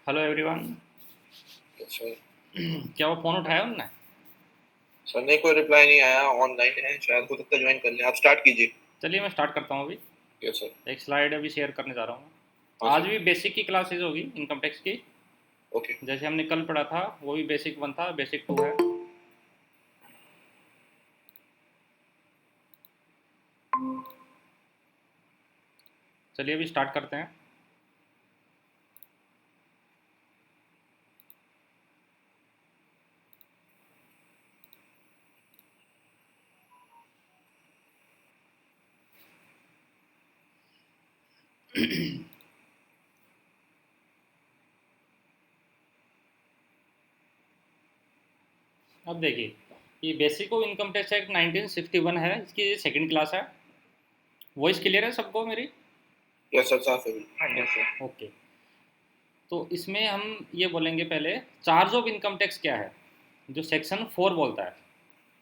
Hello everyone. Sir. क्या वो phone उठाया उनने? सर ने कोई रिप्लाई नहीं आया, ऑनलाइन है शायद, हो सकता है ज्वाइन कर ले। आप स्टार्ट कीजिए। चलिए मैं स्टार्ट करता हूँ अभी। Yes sir. एक स्लाइड अभी शेयर करने जा रहा हूँ। हाँ आज सर। भी बेसिक की क्लासेज होगी इनकम टैक्स की। ओके। जैसे हमने कल पढ़ा था वो भी बेसिक 1 था, बेसिक 2 है। चलिए अभी स्टार्ट करते हैं। अब देखिए, ये basic of income tax act 1961 है, इसकी सेकंड क्लास है। वॉइस क्लियर है सबको मेरी? यस सर, साफ है बिल्कुल। हाँ यस सर, ओके। तो इसमें हम ये बोलेंगे पहले, चार्ज ऑफ इनकम टैक्स क्या है, जो सेक्शन 4 बोलता है।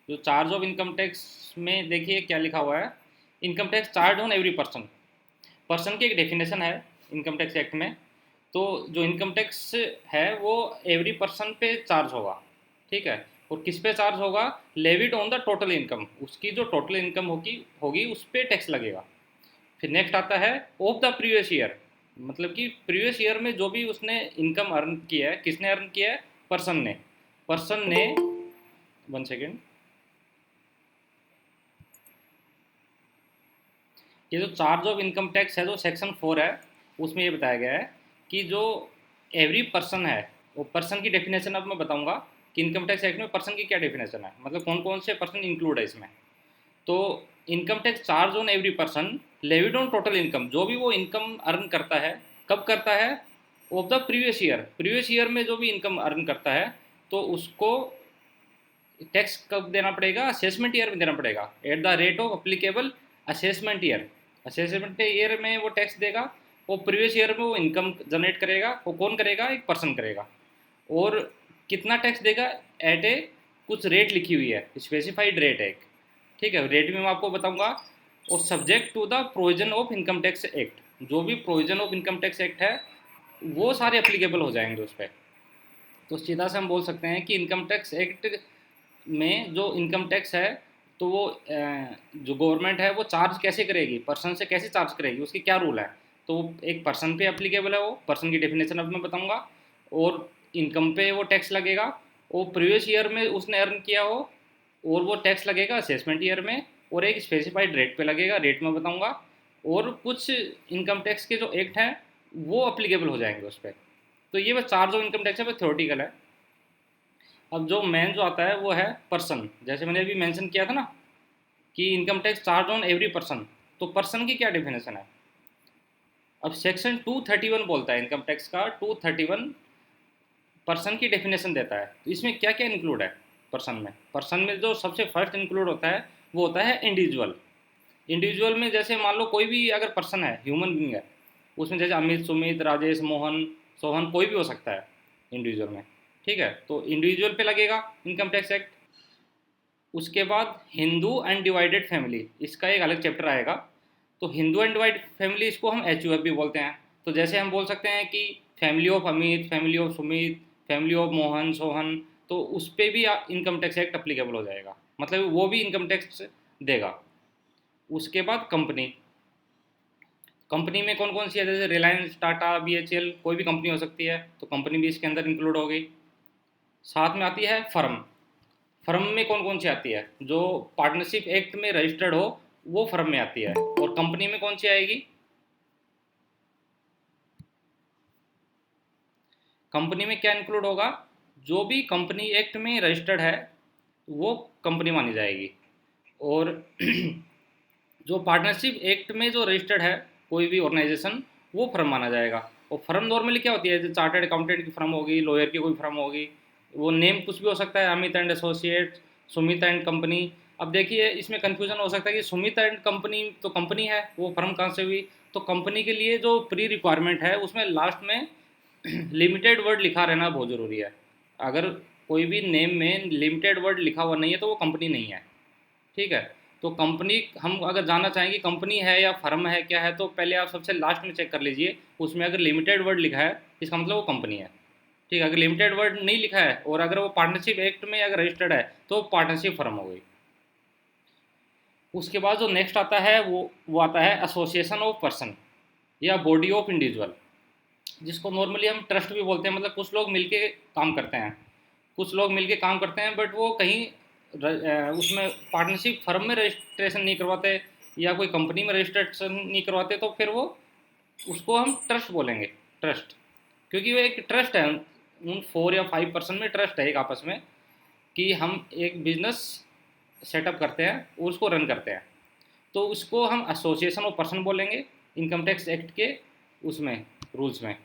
जो चार्ज ऑफ इनकम टैक्स में देखिए क्या लिखा हुआ है। Income tax charge on every person. Person की एक डेफिनेशन है इनकम टैक्स एक्ट में। तो जो इनकम टैक्स है वो एवरी पर्सन पे चार्ज होगा, ठीक है। और किस पे चार्ज होगा? Levied on the total income, उसकी जो टोटल इनकम होगी होगी उस पर टैक्स लगेगा। फिर नेक्स्ट आता है ऑफ द प्रीवियस ईयर, मतलब कि प्रीवियस ईयर में जो भी उसने इनकम अर्न किया है, किसने अर्न किया है? पर्सन ने 1 सेकेंड। ये जो चार्ज ऑफ इनकम टैक्स है जो सेक्शन 4 है, उसमें ये बताया गया है कि जो एवरी पर्सन है, वो पर्सन की डेफिनेशन अब मैं बताऊंगा कि इनकम टैक्स एक्ट में पर्सन की क्या डेफिनेशन है, मतलब कौन कौन से पर्सन इंक्लूड है इसमें। तो income tax charge on every person levied on total income, जो भी वो इनकम अर्न करता है, कब करता है? ऑफ द प्रीवियस ईयर में जो भी इनकम अर्न करता है, तो उसको टैक्स कब देना पड़ेगा? असेसमेंट ईयर में देना पड़ेगा, at the rate of applicable assessment year. Assessment year में वो टैक्स देगा। वो प्रीवियस ईयर में वो इनकम जनरेट करेगा, वो कौन करेगा? एक पर्सन करेगा। और कितना टैक्स देगा? एट ए कुछ रेट लिखी हुई है, स्पेसिफाइड रेट है एक, ठीक है। रेट भी मैं आपको बताऊंगा। और subject to the provision of income tax act, जो भी provision of income tax act है वो सारे अप्लीकेबल हो जाएंगे उस पर। तो सीधा से हम बोल सकते हैं कि इनकम टैक्स एक्ट में जो इनकम टैक्स है, तो वो जो गवर्नमेंट है वो चार्ज कैसे करेगी, पर्सन से कैसे चार्ज करेगी, उसकी क्या रूल है। तो एक पर्सन पे एप्लीकेबल है, वो पर्सन की डेफिनेशन अब मैं बताऊंगा। और इनकम पे वो टैक्स लगेगा, वो प्रीवियस ईयर में उसने अर्न किया हो, और वो टैक्स लगेगा असेसमेंट ईयर में, और एक स्पेसिफाइड रेट पे लगेगा, रेट में बताऊंगा। और कुछ इनकम टैक्स के जो एक्ट हैं वो अप्लीकेबल हो जाएंगे उस पर। तो ये बस चार्ज ऑफ इनकम टैक्स है, वो थ्योरेटिकल है। अब जो मेन जो आता है वो है पर्सन, जैसे मैंने अभी मेंशन किया था ना कि income tax charge on every person. तो पर्सन की क्या डेफिनेशन है? अब सेक्शन 231 बोलता है इनकम टैक्स का, 231 पर्सन की डेफिनेशन देता है। तो इसमें क्या क्या इंक्लूड है पर्सन में जो सबसे फर्स्ट इंक्लूड होता है वो होता है इंडिविजुअल। इंडिविजुअल में जैसे मान लो कोई भी अगर पर्सन है, ह्यूमन बींग है, उसमें जैसे अमित, सुमित, राजेश, मोहन, सोहन, कोई भी हो सकता है इंडिविजुअल में, ठीक है। तो इंडिविजुअल पे लगेगा इनकम टैक्स एक्ट। उसके बाद हिंदू एंड डिवाइडेड फैमिली, इसका एक अलग चैप्टर आएगा। तो हिंदू एंड डिवाइडेड फैमिली, इसको हम HUF भी बोलते हैं। तो जैसे हम बोल सकते हैं कि family of Amit, family of Sumit, family of Mohan, Sohan, तो उस पर भी इनकम टैक्स एक्ट अप्लीकेबल हो जाएगा, मतलब वो भी इनकम टैक्स देगा। उसके बाद कंपनी, कंपनी में कौन कौन सी है? जैसे रिलायंस, टाटा, BHEL, कोई भी कंपनी हो सकती है, तो कंपनी भी इसके अंदर इंक्लूड हो गई। साथ में आती है फर्म। फर्म में कौन कौन सी आती है? जो पार्टनरशिप एक्ट में रजिस्टर्ड हो वो फर्म में आती है। और कंपनी में कौन सी आएगी? कंपनी में क्या इंक्लूड होगा? जो भी कंपनी एक्ट में रजिस्टर्ड है वो कंपनी मानी जाएगी। और जो पार्टनरशिप एक्ट में जो रजिस्टर्ड है कोई भी ऑर्गेनाइजेशन, वो फर्म माना जाएगा। और फर्म नॉर्मली क्या होती है? जैसे चार्टर्ड अकाउंटेंट की फर्म होगी, लॉयर की कोई फर्म होगी, वो नेम कुछ भी हो सकता है, Amit and associate, Sumit and company. अब देखिए इसमें कंफ्यूजन हो सकता है कि सुमित एंड कंपनी तो कंपनी है, वो फर्म कहाँ से हुई? तो कंपनी के लिए जो प्री रिक्वायरमेंट है उसमें लास्ट में लिमिटेड वर्ड लिखा रहना बहुत ज़रूरी है। अगर कोई भी नेम में लिमिटेड वर्ड लिखा हुआ नहीं है तो वो कंपनी नहीं है, ठीक है। तो कंपनी हम अगर जानना चाहेंगे कंपनी है या फर्म है क्या है, तो पहले आप सबसे लास्ट में चेक कर लीजिए, उसमें अगर लिमिटेड वर्ड लिखा है इसका मतलब वो कंपनी है। ठीक है, अगर लिमिटेड वर्ड नहीं लिखा है और अगर वो पार्टनरशिप एक्ट में अगर रजिस्टर्ड है तो पार्टनरशिप फर्म हो गई। उसके बाद जो नेक्स्ट आता है वो आता है एसोसिएशन ऑफ पर्सन या बॉडी ऑफ इंडिविजुअल, जिसको नॉर्मली हम ट्रस्ट भी बोलते हैं। मतलब कुछ लोग मिलके काम करते हैं, कुछ लोग मिलके काम करते हैं बट वो कहीं उसमें पार्टनरशिप फर्म में रजिस्ट्रेशन नहीं करवाते या कोई कंपनी में रजिस्ट्रेशन नहीं करवाते, तो फिर वो उसको हम ट्रस्ट बोलेंगे, ट्रस्ट। क्योंकि वो एक ट्रस्ट है, उन 4 या 5% में ट्रस्ट है एक आपस में, कि हम एक बिजनेस सेटअप करते हैं और उसको रन करते हैं। तो उसको हम एसोसिएशन ऑफ पर्सन बोलेंगे इनकम टैक्स एक्ट के उसमें रूल्स में।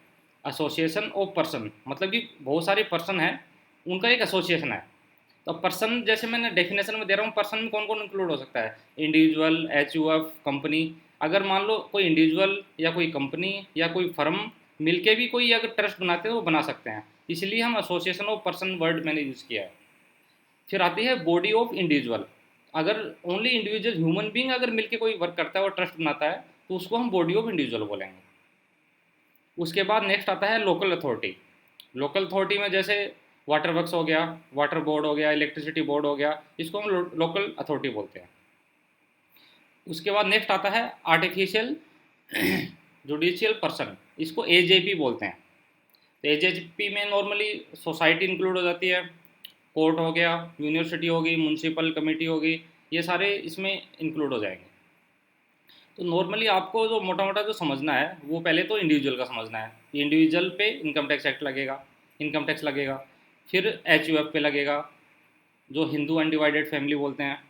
एसोसिएशन ऑफ पर्सन मतलब कि बहुत सारे पर्सन हैं, उनका एक एसोसिएशन है। तो पर्सन जैसे मैंने डेफिनेशन में दे रहा हूँ, पर्सन में कौन कौन इंक्लूड हो सकता है, इंडिविजुअल, एचयूएफ, कंपनी। अगर मान लो कोई इंडिविजुअल या कोई कंपनी या कोई फर्म मिलके भी कोई अगर ट्रस्ट बनाते हैं तो वो बना सकते हैं, इसलिए हम एसोसिएशन ऑफ पर्सन वर्ड मैंने यूज़ किया है। फिर आती है बॉडी ऑफ इंडिविजुअल। अगर ओनली इंडिविजुअल ह्यूमन बीइंग अगर मिलके कोई वर्क करता है और ट्रस्ट बनाता है तो उसको हम बॉडी ऑफ इंडिविजुअल बोलेंगे। उसके बाद नेक्स्ट आता है लोकल अथॉरिटी। लोकल अथॉरिटी में जैसे वाटर वर्क्स हो गया, वाटर बोर्ड हो गया, इलेक्ट्रिसिटी बोर्ड हो गया, इसको हम लोकल अथॉरिटी बोलते हैं। उसके बाद नेक्स्ट आता है आर्टिफिशियल जुडिशियल पर्सन, इसको एजेपी बोलते हैं। तो एजेपी में नॉर्मली सोसाइटी इंक्लूड हो जाती है, कोर्ट हो गया, यूनिवर्सिटी होगी, म्यूनसिपल कमेटी होगी, ये सारे इसमें इंक्लूड हो जाएंगे। तो नॉर्मली आपको जो मोटा मोटा जो समझना है वो पहले तो इंडिविजुअल का समझना है, इंडिविजुअल पे इनकम टैक्स एक्ट लगेगा, इनकम टैक्स लगेगा। फिर एचयूएफ पे लगेगा, जो हिंदू अनडिवाइडेड फैमिली बोलते हैं।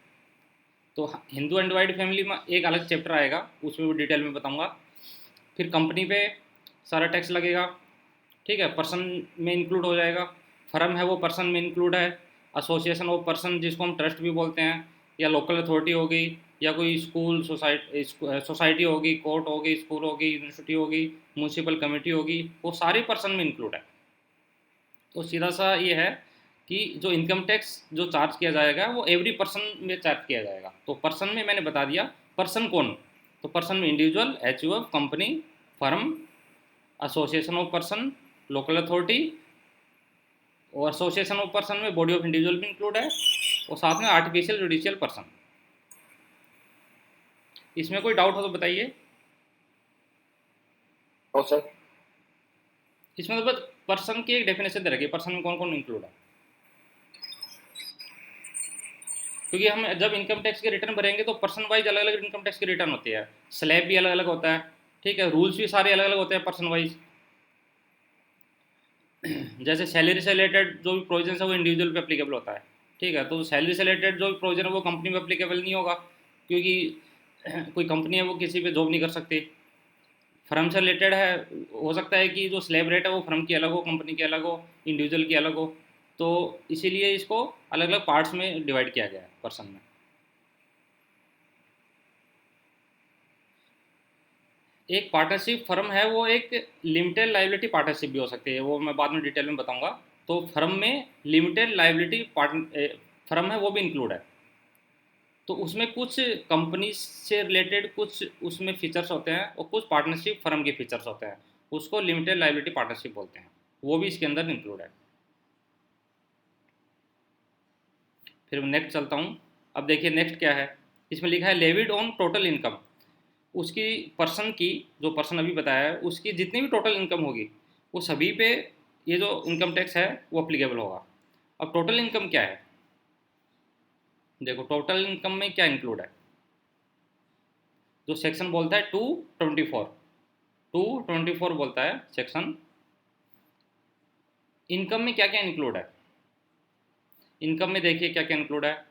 तो हिंदू अनडिवाइडेड फैमिली में एक अलग चैप्टर आएगा, उसमें भी डिटेल में बताऊंगा। फिर कंपनी पे सारा टैक्स लगेगा, ठीक है, पर्सन में इंक्लूड हो जाएगा। फर्म है वो पर्सन में इंक्लूड है। एसोसिएशन ऑफ पर्सन जिसको हम ट्रस्ट भी बोलते हैं, या लोकल अथॉरिटी होगी, या कोई स्कूल सोसाइटी होगी, कोर्ट होगी, स्कूल होगी, यूनिवर्सिटी होगी, म्यूनसिपल कमेटी होगी, वो सारे पर्सन में इंक्लूड है। तो सीधा सा ये है कि जो इनकम टैक्स जो चार्ज किया जाएगा वो एवरी पर्सन में चार्ज किया जाएगा। तो पर्सन में मैंने बता दिया, पर्सन कौन, तो पर्सन में individual, HUF, company, firm, association of person, local authority, और एसोसिएशन ऑफ पर्सन में बॉडी ऑफ इंडिविजुअल भी इंक्लूड है, और साथ में आर्टिफिशियल जुडिशियल पर्सन। इसमें कोई डाउट हो तो बताइए। हाँ सर। इसमें तो बस पर्सन की एक डेफिनेशन दे रखी है, पर्सन में कौन कौन इंक्लूड है। क्योंकि हम जब इनकम टैक्स के रिटर्न भरेंगे तो पर्सन वाइज अलग अलग इनकम टैक्स की रिटर्न होती है, स्लैब भी अलग अलग होता है, ठीक है, रूल्स भी सारे अलग अलग होते हैं पर्सन वाइज। जैसे सैलरी से रिलेटेड जो भी प्रोविजन है वो इंडिविजुअल पे अप्लीकेबल होता है, ठीक है, तो सैलरी से रिलेटेड जो भी प्रोविजन है वो कंपनी में अप्लीकेबल नहीं होगा, क्योंकि कोई कंपनी है वो किसी पे जॉब नहीं कर सकती। फर्म से रिलेटेड है, हो सकता है कि जो स्लैब रेट है वो फर्म की अलग हो, कंपनी की अलग हो, इंडिविजुअल की अलग हो। तो इसीलिए इसको अलग अलग पार्ट्स में डिवाइड किया गया है पर्सन में। एक पार्टनरशिप फर्म है वो एक लिमिटेड लाइबिलिटी पार्टनरशिप भी हो सकती है, वो मैं बाद में डिटेल में बताऊंगा। तो फर्म में लिमिटेड लाइबिलिटी फर्म है वो भी इंक्लूड है। तो उसमें कुछ कंपनी से रिलेटेड कुछ उसमें फीचर्स होते हैं और कुछ पार्टनरशिप फर्म के फीचर्स होते हैं, उसको लिमिटेड लाइबिलिटी पार्टनरशिप बोलते हैं, वो भी इसके अंदर इंक्लूड है। फिर नेक्स्ट चलता हूँ। अब देखिए नेक्स्ट क्या है, इसमें लिखा है लेविड ऑन टोटल इनकम। उसकी पर्सन की, जो पर्सन अभी बताया है, उसकी जितनी भी टोटल इनकम होगी वो सभी पे ये जो इनकम टैक्स है वो अप्लीकेबल होगा। अब टोटल इनकम क्या है, देखो टोटल इनकम में क्या इंक्लूड है। जो सेक्शन बोलता है 224 बोलता है सेक्शन, इनकम में क्या क्या इंक्लूड है। इनकम में देखिए क्या क्या इंक्लूड है।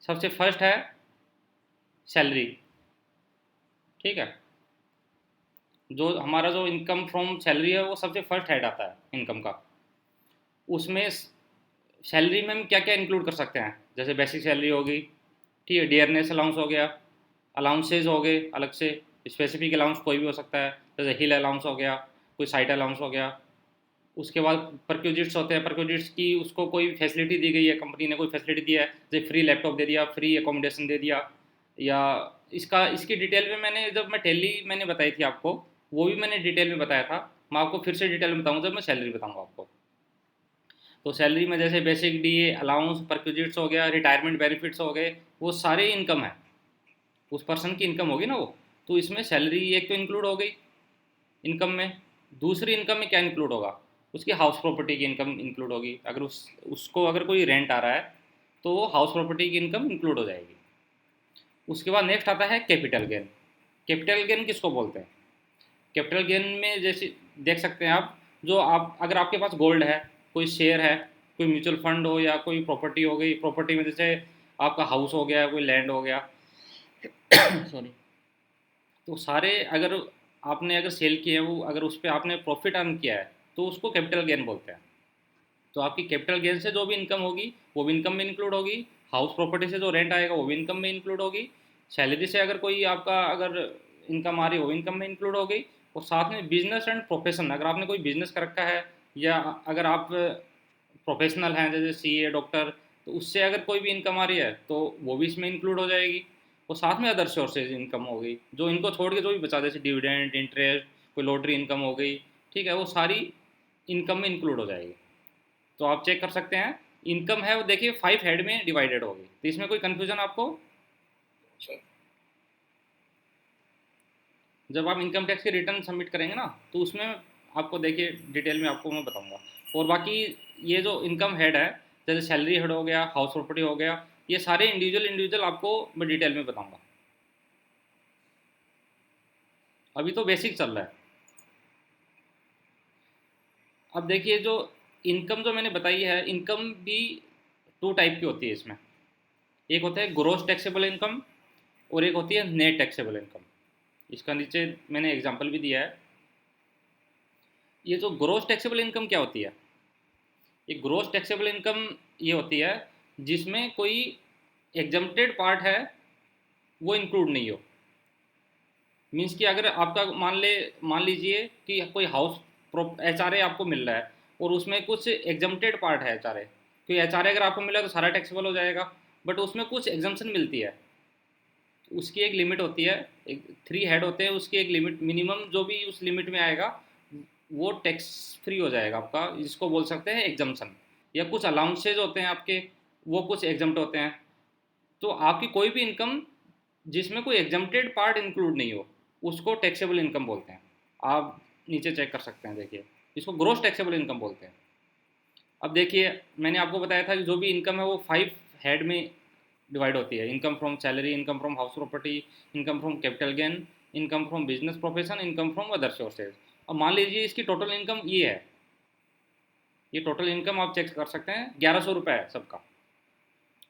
सबसे फर्स्ट है सैलरी, ठीक है, जो हमारा जो इनकम फ्रॉम सैलरी है वो सबसे फर्स्ट हेड आता है इनकम का। उसमें सैलरी में हम क्या क्या इंक्लूड कर सकते हैं, जैसे बेसिक सैलरी होगी, ठीक है, डियरनेस अलाउंस हो गया, अलाउंसेज हो गए अलग से, स्पेसिफिक अलाउंस कोई भी हो सकता है, जैसे हिल अलाउंस हो गया, कोई साइट अलाउंस हो गया। उसके बाद परक्यूजिट्स होते हैं, परक्यूजिट्स की उसको कोई फैसिलिटी दी गई है, कंपनी ने कोई फैसिलिटी दी है, जैसे फ्री लैपटॉप दे दिया, फ्री एकोमोडेशन दे दिया, या इसकी डिटेल में मैंने जब मैं टैली मैंने बताई थी आपको, वो भी मैंने डिटेल में बताया था। मैं आपको फिर से डिटेल में बताऊंगा जब मैं सैलरी बताऊंगा आपको। तो सैलरी में जैसे बेसिक डीए, अलाउंस, परक्विजिट्स हो गया, रिटायरमेंट बेनिफिट्स हो गए, वो सारे इनकम है, उस पर्सन की इनकम होगी ना वो। तो इसमें सैलरी एक तो इंक्लूड हो गई इनकम में। दूसरी इनकम में क्या इंक्लूड होगा, उसकी हाउस प्रॉपर्टी की इनकम इंक्लूड होगी। अगर उसको अगर कोई रेंट आ रहा है तो वो हाउस प्रॉपर्टी की इनकम इंक्लूड हो जाएगी। उसके बाद नेक्स्ट आता है कैपिटल गेन। कैपिटल गेन किसको बोलते हैं? कैपिटल गेन में जैसे देख सकते हैं आप, जो आप अगर आपके पास गोल्ड है, कोई शेयर है, कोई म्यूचुअल फंड हो, या कोई प्रॉपर्टी हो गई, प्रॉपर्टी में जैसे आपका हाउस हो गया, कोई लैंड हो गया सॉरी। तो सारे अगर आपने अगर सेल किए हैं, वो अगर उस पर आपने प्रॉफिट अर्न किया है, तो उसको कैपिटल गेन बोलते हैं। तो आपकी कैपिटल गेन से जो भी इनकम होगी वो भी इनकम में इंक्लूड होगी। हाउस प्रॉपर्टी से जो रेंट आएगा वो भी इनकम में इंक्लूड होगी। सैलरी से अगर कोई आपका अगर इनकम आ रही है वो इनकम में इंक्लूड हो गई। और साथ में बिजनेस एंड प्रोफेशन, अगर आपने कोई बिजनेस कर रखा है, या अगर आप प्रोफेशनल हैं जैसे सीए, डॉक्टर, तो उससे अगर कोई भी इनकम आ रही है तो वो भी इसमें इंक्लूड हो जाएगी। और साथ में अदर सोर्सेज इनकम हो गई, जो इनको छोड़ के जो भी बचा, जैसे डिविडेंड, इंटरेस्ट, कोई लॉटरी इनकम हो गई, ठीक है, वो सारी इनकम में इंक्लूड हो जाएगी। तो आप चेक कर सकते हैं, इनकम है वो देखिए 5 हेड में डिवाइडेड होगी। तो इसमें कोई कंफ्यूजन आपको? अच्छा। जब आप इनकम टैक्स की रिटर्न सबमिट करेंगे ना, तो उसमें आपको देखिए डिटेल में आपको मैं बताऊंगा। और बाकी ये जो इनकम हेड है, जैसे सैलरी हेड हो गया, हाउस प्रॉपर्टी हो गया, ये सारे इंडिविजुअल इंडिविजुअल आपको मैं डिटेल में बताऊंगा। अभी तो बेसिक चल रहा है। अब देखिए, जो इनकम जो मैंने बताई है, इनकम भी 2 टाइप की होती है इसमें। एक होता है ग्रोस टैक्सेबल इनकम, और एक होती है नेट टैक्सेबल इनकम। इसका नीचे मैंने एग्जांपल भी दिया है। ये जो ग्रोस टैक्सेबल इनकम क्या होती है? ये ग्रोस टैक्सेबल इनकम ये होती है जिसमें कोई एग्जम्प्टेड पार्ट है वो इंक्लूड नहीं हो। मीन्स कि अगर आपका मान लीजिए कि कोई हाउस एच आर ए आपको मिल रहा है, और उसमें कुछ एग्जम्प्टेड पार्ट है एच आर ए। तो एच आर ए अगर आपको मिला तो सारा टैक्सेबल हो जाएगा, बट उसमें कुछ एग्जम्पशन मिलती है। उसकी एक लिमिट होती है, एक 3 हेड होते हैं, उसकी एक लिमिट, मिनिमम जो भी उस लिमिट में आएगा वो टैक्स फ्री हो जाएगा आपका, जिसको बोल सकते हैं एग्जम्पशन। या कुछ अलाउंसेज होते हैं आपके, वो कुछ एग्जम्प्ट होते हैं। तो आपकी कोई भी इनकम जिसमें कोई एग्जम्प्टेड पार्ट इंक्लूड नहीं हो, उसको टैक्सेबल इनकम बोलते हैं। आप नीचे चेक कर सकते हैं, देखिए, इसको ग्रोस टैक्सेबल इनकम बोलते हैं। अब देखिए, मैंने आपको बताया था कि जो भी इनकम है वो 5 हेड में डिवाइड होती है। Income from salary, income from house property, income from capital gain, income from business profession, income from other sources. अब मान लीजिए इसकी टोटल इनकम ये है, ये टोटल इनकम आप चेक कर सकते हैं, 1100 रुपये है सबका,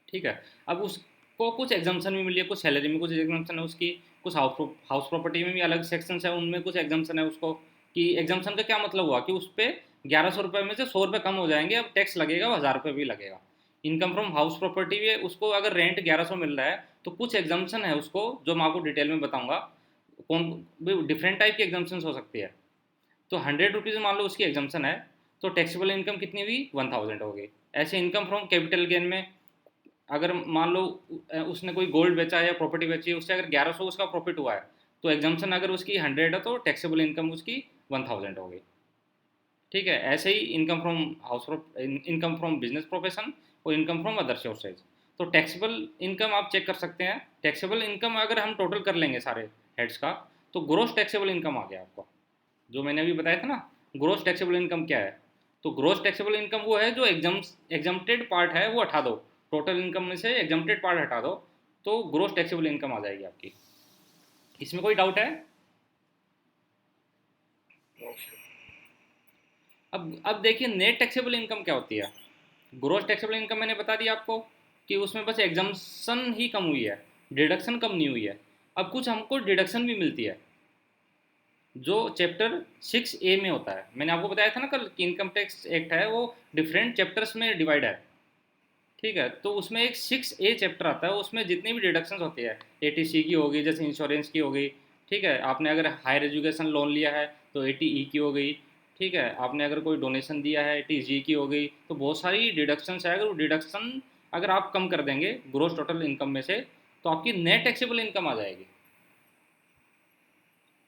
ठीक है। अब उसको कुछ एग्जाम्पशन भी मिली है, कुछ सैलरी में कुछ एग्जाम्पशन है उसकी, कुछ हाउस प्रॉपर्टी में भी अलग सेक्शंस है, उनमें कुछ एग्जाम्पशन है उसको। कि एग्जाम्पशन का क्या मतलब हुआ कि उस पर 1100 रुपये में से 100 रुपये कम हो जाएंगे, अब टैक्स लगेगा, 1000 रुपये भी लगेगा। इनकम फ्रॉम हाउस प्रॉपर्टी भी उसको अगर रेंट 1100 मिल रहा है, तो कुछ एग्जाम्पशन है उसको, जो मैं आपको डिटेल में बताऊंगा। कौन डिफरेंट टाइप की एग्जाम्पशन हो सकती है। तो 100 रुपीज़ मान लो उसकी एग्जाम्पशन है, तो टैक्सेबल इनकम कितनी हुई? 1000 हो गई। ऐसे इनकम फ्रॉम कैपिटल गेन में, अगर मान लो उसने कोई गोल्ड बेचा है या प्रॉपर्टी बेची है, उससे अगर 1100 उसका प्रॉफिट हुआ है, तो एग्जाम्पशन अगर उसकी 100 है तो टैक्सेबल इनकम उसकी 1000 हो गई, ठीक है। ऐसे ही income from income from business profession और इनकम फ्रॉम अदर सोर्सेज। तो टैक्सेबल इनकम आप चेक कर सकते हैं। टैक्सेबल इनकम अगर हम टोटल कर लेंगे सारे हेड्स का, तो ग्रोस टैक्सेबल इनकम आ गया आपको, जो मैंने अभी बताया था ना। ग्रोस टैक्सेबल इनकम क्या है? तो ग्रोस टैक्सेबल इनकम वो है जो एग्जम्प्टेड पार्ट है वो हटा दो, टोटल इनकम में से एग्जम्प्टेड पार्ट हटा दो, तो ग्रोस टैक्सेबल इनकम आ जाएगी आपकी। इसमें कोई डाउट है? अब देखिए, नेट टैक्सेबल इनकम क्या होती है। ग्रोस टैक्सेबल इनकम मैंने बता दिया आपको कि उसमें बस एग्जम्पशन ही कम हुई है, डिडक्शन कम नहीं हुई है। अब कुछ हमको डिडक्शन भी मिलती है, जो चैप्टर 6A में होता है। मैंने आपको बताया था ना कल कि इनकम टैक्स एक्ट है वो डिफरेंट चैप्टर्स में डिवाइड है, ठीक है। तो उसमें एक 6A चैप्टर आता है, उसमें जितनी भी डिडक्शंस होती है, ATC की होगी, जैसे इंश्योरेंस की हो गई, ठीक है। आपने अगर हायर एजुकेशन लोन लिया है तो ATE की हो गई, ठीक है। आपने अगर कोई डोनेशन दिया है, ATG की हो गई। तो बहुत सारी डिडक्शंस है, अगर वो डिडक्शन अगर आप कम कर देंगे ग्रोस टोटल इनकम में से, तो आपकी नेट टैक्सेबल इनकम आ जाएगी।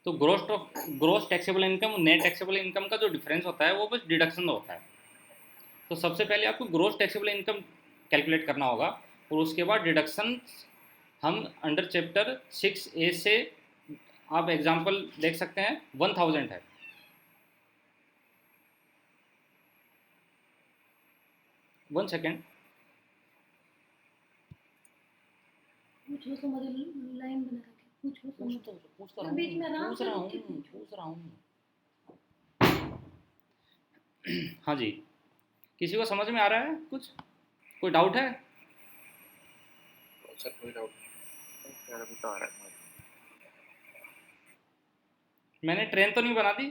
तो gross taxable income net taxable income का जो डिफरेंस होता है वो बस डिडक्शन होता है। तो सबसे पहले आपको ग्रोस टैक्सेबल इनकम कैलकुलेट करना होगा, और उसके बाद डिडक्शन हम अंडर चैप्टर 6A से आप एग्जांपल देख सकते हैं 1000 है। वन सेकेंड, पूछो समझ लाइन बना के पूछो समझ पूछ तो मैं बीच में आराम पूछ से रहा रुक के हूँ पूछो। पूछ रहा हूँ। हाँ जी, किसी को समझ में आ रहा है कुछ, कोई डाउट है? सर कोई डाउट नहीं सर, अभी तो आ रहा है मुझे। मैंने ट्रेन तो नहीं बना दी?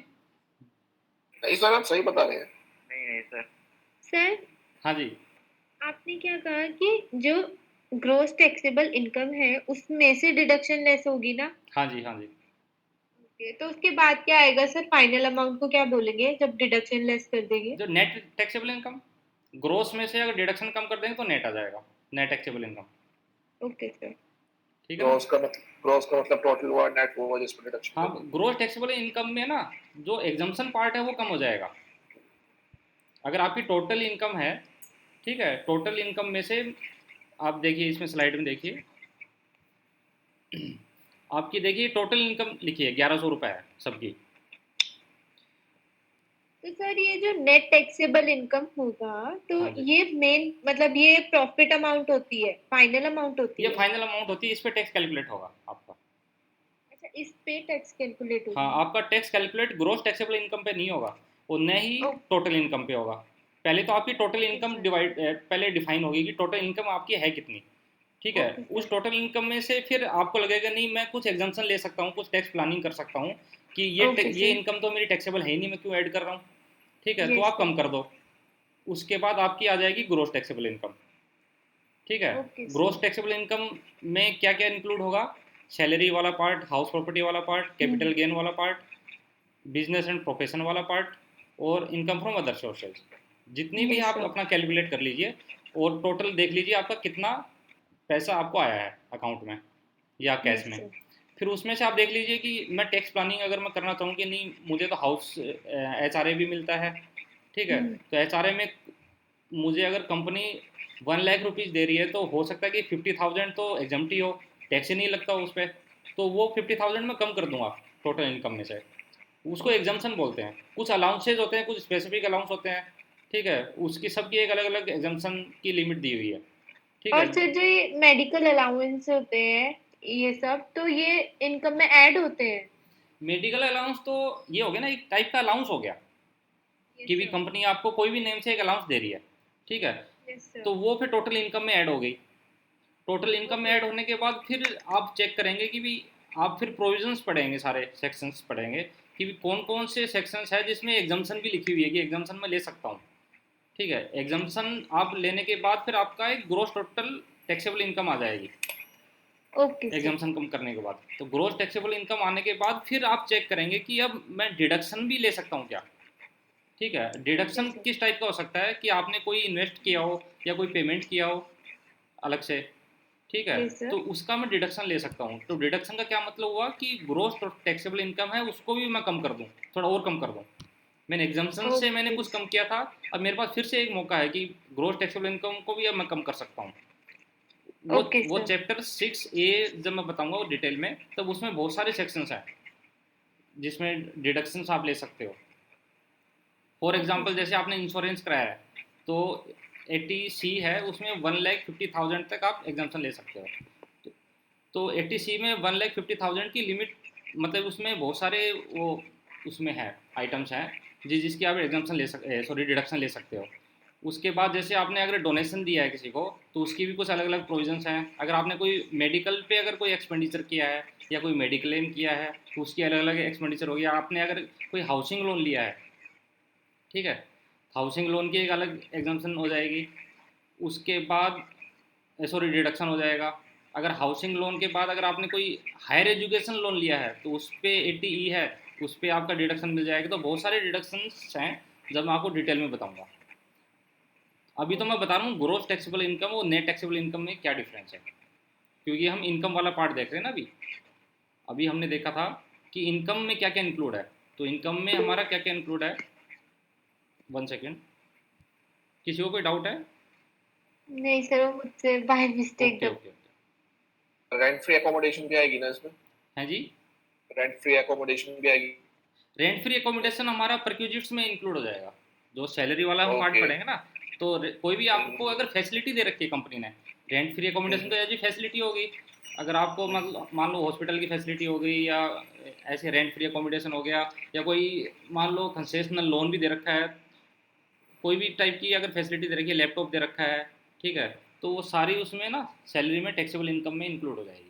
नहीं सर, आप सही बता रहे हैं। नहीं नहीं सर। सर हाँ जी, आपने क्या कहा कि जो ग्रोस टैक्सेबल इनकम है उसमें से डिडक्शन लेस होगी ना? हाँ जी, हाँ जी। ओके, तो उसके बाद क्या आएगा सर? फाइनल अमाउंट को क्या बोलेंगे जब डिडक्शन लेस कर देंगे? जो नेट टैक्सेबल इनकम, ग्रोस में से अगर डिडक्शन कम कर देंगे तो नेट आ जाएगा, net taxable income. Okay sir. ठीक है ना? ग्रॉस का मतलब टोटल हुआ, नेट वो हुआ जिस पर डिडक्शन। हाँ, ग्रोस टैक्सेबल इनकम में ना जो एग्जम्पशन पार्ट है वो कम हो जाएगा। अगर आपकी टोटल इनकम है, ठीक है, टोटल इनकम में से आप देखिए इसमें स्लाइड में देखिए, आपकी देखिए टोटल इनकम लिखी है 1100 रुपये है सबकी। तो सर ये जो नेट टैक्सेबल इनकम होगा तो हाँ जी। ये मेन मतलब ये प्रॉफिट अमाउंट होती है, फाइनल अमाउंट होती ये है? फाइनल अमाउंट होती है, इस पे टैक्स कैलकुलेट होगा आपका। अच्छा, इस पे टैक्स कैलकुलेट हाँ, होगी? आपका tax calculate gross taxable income पे नहीं होगा, और न ही ओ, टोटल इनकम पे होगा। पहले तो आपकी टोटल ओके इनकम सर। पहले डिफाइन होगी कि टोटल इनकम आपकी है कितनी। ठीक है, ओके उस सर। टोटल इनकम में से फिर आपको लगेगा नहीं मैं कुछ एग्जाम्पशन ले सकता हूँ, कुछ टैक्स प्लानिंग कर सकता हूँ कि ओके ये सर। इनकम तो मेरी टैक्सेबल है ही नहीं, मैं क्यों ऐड कर रहा हूँ। ठीक है, तो यस आप सर। कम कर दो, उसके बाद आपकी आ जाएगी ग्रोस टैक्सेबल इनकम। ठीक है, okay gross sir. Taxable income में क्या क्या इंक्लूड होगा? सैलरी वाला पार्ट, हाउस प्रॉपर्टी वाला पार्ट, कैपिटल गेन वाला पार्ट, बिजनेस एंड प्रोफेशन वाला पार्ट, और इनकम फ्रॉम अदर सोर्सेज। जितनी भी यस आप सर। अपना कैलकुलेट कर लीजिए, और टोटल देख लीजिए आपका कितना पैसा आपको आया है अकाउंट में या कैश यस में। सर। फिर उसमें से आप देख लीजिए कि मैं टैक्स प्लानिंग अगर मैं करना चाहूँ कि नहीं, मुझे तो हाउस HRA भी मिलता है। ठीक है, तो HRA में मुझे अगर कंपनी 1 लाख रुपीज़ दे रही है तो हो सकता है कि 50,000 तो एग्जम्प्टी हो, टैक्स ही नहीं लगता उस पर, तो वो 50,000 में कम कर दूंगा टोटल इनकम में से। उसको एग्जाम्पशन बोलते हैं। कुछ अलाउंसेज होते हैं, कुछ स्पेसिफिक अलाउंस होते हैं। ठीक है, उसकी सबकी एक अलग अलग एग्जाम्पशन की लिमिट दी हुई है। ठीक और है, सर जो ये मेडिकल अलाउंस होते हैं ये सब तो ये इनकम में ऐड होते हैं? मेडिकल अलाउंस तो ये हो गया ना, एक टाइप का अलाउंस हो गया कि यस भी सर। कंपनी आपको कोई भी नेम से एक अलाउंस दे रही है। ठीक है, यस सर। तो वो फिर टोटल इनकम में ऐड हो गई। टोटल इनकम में ओके। ऐड होने के बाद फिर आप चेक करेंगे कि भी आप फिर प्रोविजंस पढ़ेंगे, सारे सेक्शंस पढ़ेंगे कि भी कौन कौन से सेक्शंस है जिसमें एग्जाम्पशन भी लिखी हुई है कि एग्जाम्पशन में ले सकता हूँ। ठीक है, एग्जाम्पशन आप लेने के बाद फिर आपका एक ग्रोस टोटल टैक्सेबल इनकम आ जाएगी ओके सर। एग्जाम्पशन कम करने के बाद। तो ग्रोस टैक्सेबल इनकम आने के बाद फिर आप चेक करेंगे कि अब मैं डिडक्शन भी ले सकता हूँ क्या। ठीक है, ओके डिडक्शन सर। किस टाइप का हो सकता है कि आपने कोई इन्वेस्ट किया हो या कोई पेमेंट किया हो अलग से। ठीक है, यस तो सर। उसका मैं डिडक्शन ले सकता हूँ। तो डिडक्शन का क्या मतलब हुआ कि ग्रोस टैक्सेबल इनकम है उसको भी मैं कम कर दूँ, थोड़ा और कम कर दूँ। मैंने एग्जाम्पशन से मैंने ओके। कुछ कम किया था, अब मेरे पास फिर से एक मौका है कि ग्रोस टैक्सेबल इनकम को भी अब मैं कम कर सकता हूँ। ओके वो सर। चैप्टर 6A जब मैं बताऊंगा वो डिटेल में, तब उसमें बहुत सारे सेक्शंस हैं जिसमें डिडक्शंस आप ले सकते हो। For okay example sir. जैसे आपने इंश्योरेंस कराया है तो 80C है, उसमें 1,50,000 तक आप एग्जाम्पशन ले सकते हो। तो 80C में 1,50,000 की लिमिट, मतलब उसमें बहुत सारे वो उसमें है आइटम्स हैं जिसकी आप एग्जाम्पशन ले सकते, सॉरी डिडक्शन ले सकते हो। उसके बाद जैसे आपने अगर डोनेशन दिया है किसी को तो उसकी भी कुछ अलग अलग प्रोविजंस हैं। अगर आपने कोई मेडिकल पे अगर कोई एक्सपेंडिचर किया है या कोई मेडिक्लेम किया है तो उसकी अलग अलग एक्सपेंडिचर होगी। आपने अगर कोई हाउसिंग लोन लिया है, ठीक है, हाउसिंग लोन की एक अलग एग्जाम्पशन हो जाएगी। उसके बाद सॉरी डिडक्शन हो जाएगा। अगर हाउसिंग लोन के बाद अगर आपने कोई हायर एजुकेशन लोन लिया है तो उस पर 80E है, उस पर आपका डिडक्शन मिल जाएगा। तो बहुत सारे डिडक्शंस हैं जब मैं आपको डिटेल में बताऊंगा। अभी तो मैं बता रहा हूँ ग्रोस टैक्सेबल इनकम और नेट टैक्सेबल इनकम में क्या डिफरेंस है। क्योंकि हम इनकम वाला पार्ट देख रहे हैं ना अभी। अभी हमने देखा था कि इनकम में क्या क्या इंक्लूड है, तो इनकम में हमारा क्या क्या इंक्लूड है। 1 सेकेंड, किसी को कोई डाउट है? नहीं सर, वो मुझसे by mistake okay okay okay. Rent free accommodation भी आएगी ना इसमें? हैं जी? रेंट फ्री अकोमोडेशन भी आएगी? रेंट फ्री एकोमोडेशन हमारा परक्यूजिट्स में इंक्लूड हो जाएगा, जो सैलरी वाला हम पार्ट ओके। पढ़ेंगे ना। तो कोई भी आपको अगर फैसिलिटी दे रखी है कंपनी ने, रेंट फ्री एकोमोडेशन तो ऐसी फैसिलिटी होगी। अगर आपको मान लो हॉस्पिटल की फैसिलिटी हो गई, या ऐसे रेंट फ्री एकोमोडेशन हो गया, या कोई मान लो कंसेशनल लोन भी दे रखा है, कोई भी टाइप की अगर फैसिलिटी दे रखी है, लैपटॉप दे रखा है, ठीक है, तो वो सारी उसमें ना सैलरी में टैक्सेबल इनकम में इंक्लूड हो जाएगी।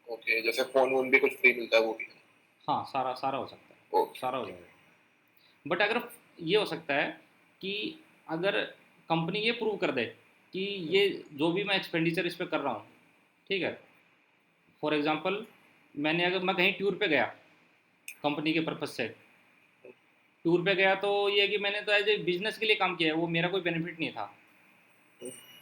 ओके, जैसे फोन वोन भी कुछ फ्री मिलता है वो भी? हाँ, सारा सारा हो सकता है, ओके। सारा हो जाएगा। बट अगर ये हो सकता है कि अगर कंपनी ये प्रूव कर दे कि ये जो भी मैं एक्सपेंडिचर इस पर कर रहा हूँ, ठीक है, फॉर एग्जांपल मैं कहीं टूर पे गया कंपनी के पर्पज़ से, टूर पे गया तो ये है कि मैंने तो एज ए बिजनेस के लिए काम किया है, वो मेरा कोई बेनिफिट नहीं था,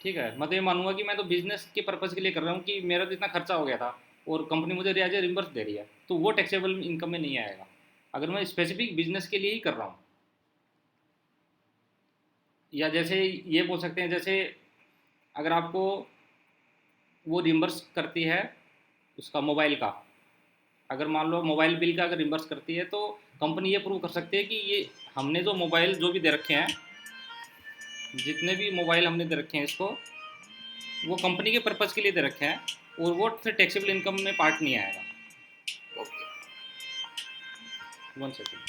ठीक है। मैं तो ये मानूंगा कि मैं तो बिजनेस के पर्पज़ के लिए कर रहा हूँ, कि मेरा तो इतना खर्चा हो गया था और कंपनी मुझे एज ए रिम्बर्स दे रही है, तो वो टैक्सेबल इनकम में नहीं आएगा अगर मैं स्पेसिफिक बिजनेस के लिए ही कर रहा हूँ। या जैसे ये बोल सकते हैं, जैसे अगर आपको वो रिम्बर्स करती है उसका मोबाइल का, अगर मान लो मोबाइल बिल का अगर रिम्बर्स करती है, तो कंपनी ये प्रूव कर सकती है कि ये हमने जो मोबाइल जो भी दे रखे हैं, जितने भी मोबाइल हमने दे रखे हैं इसको, वो कंपनी के पर्पज़ के लिए दे रखे हैं, और वो फिर टैक्सेबल इनकम में पार्ट नहीं आएगा। ओके। 1 सेकेंड।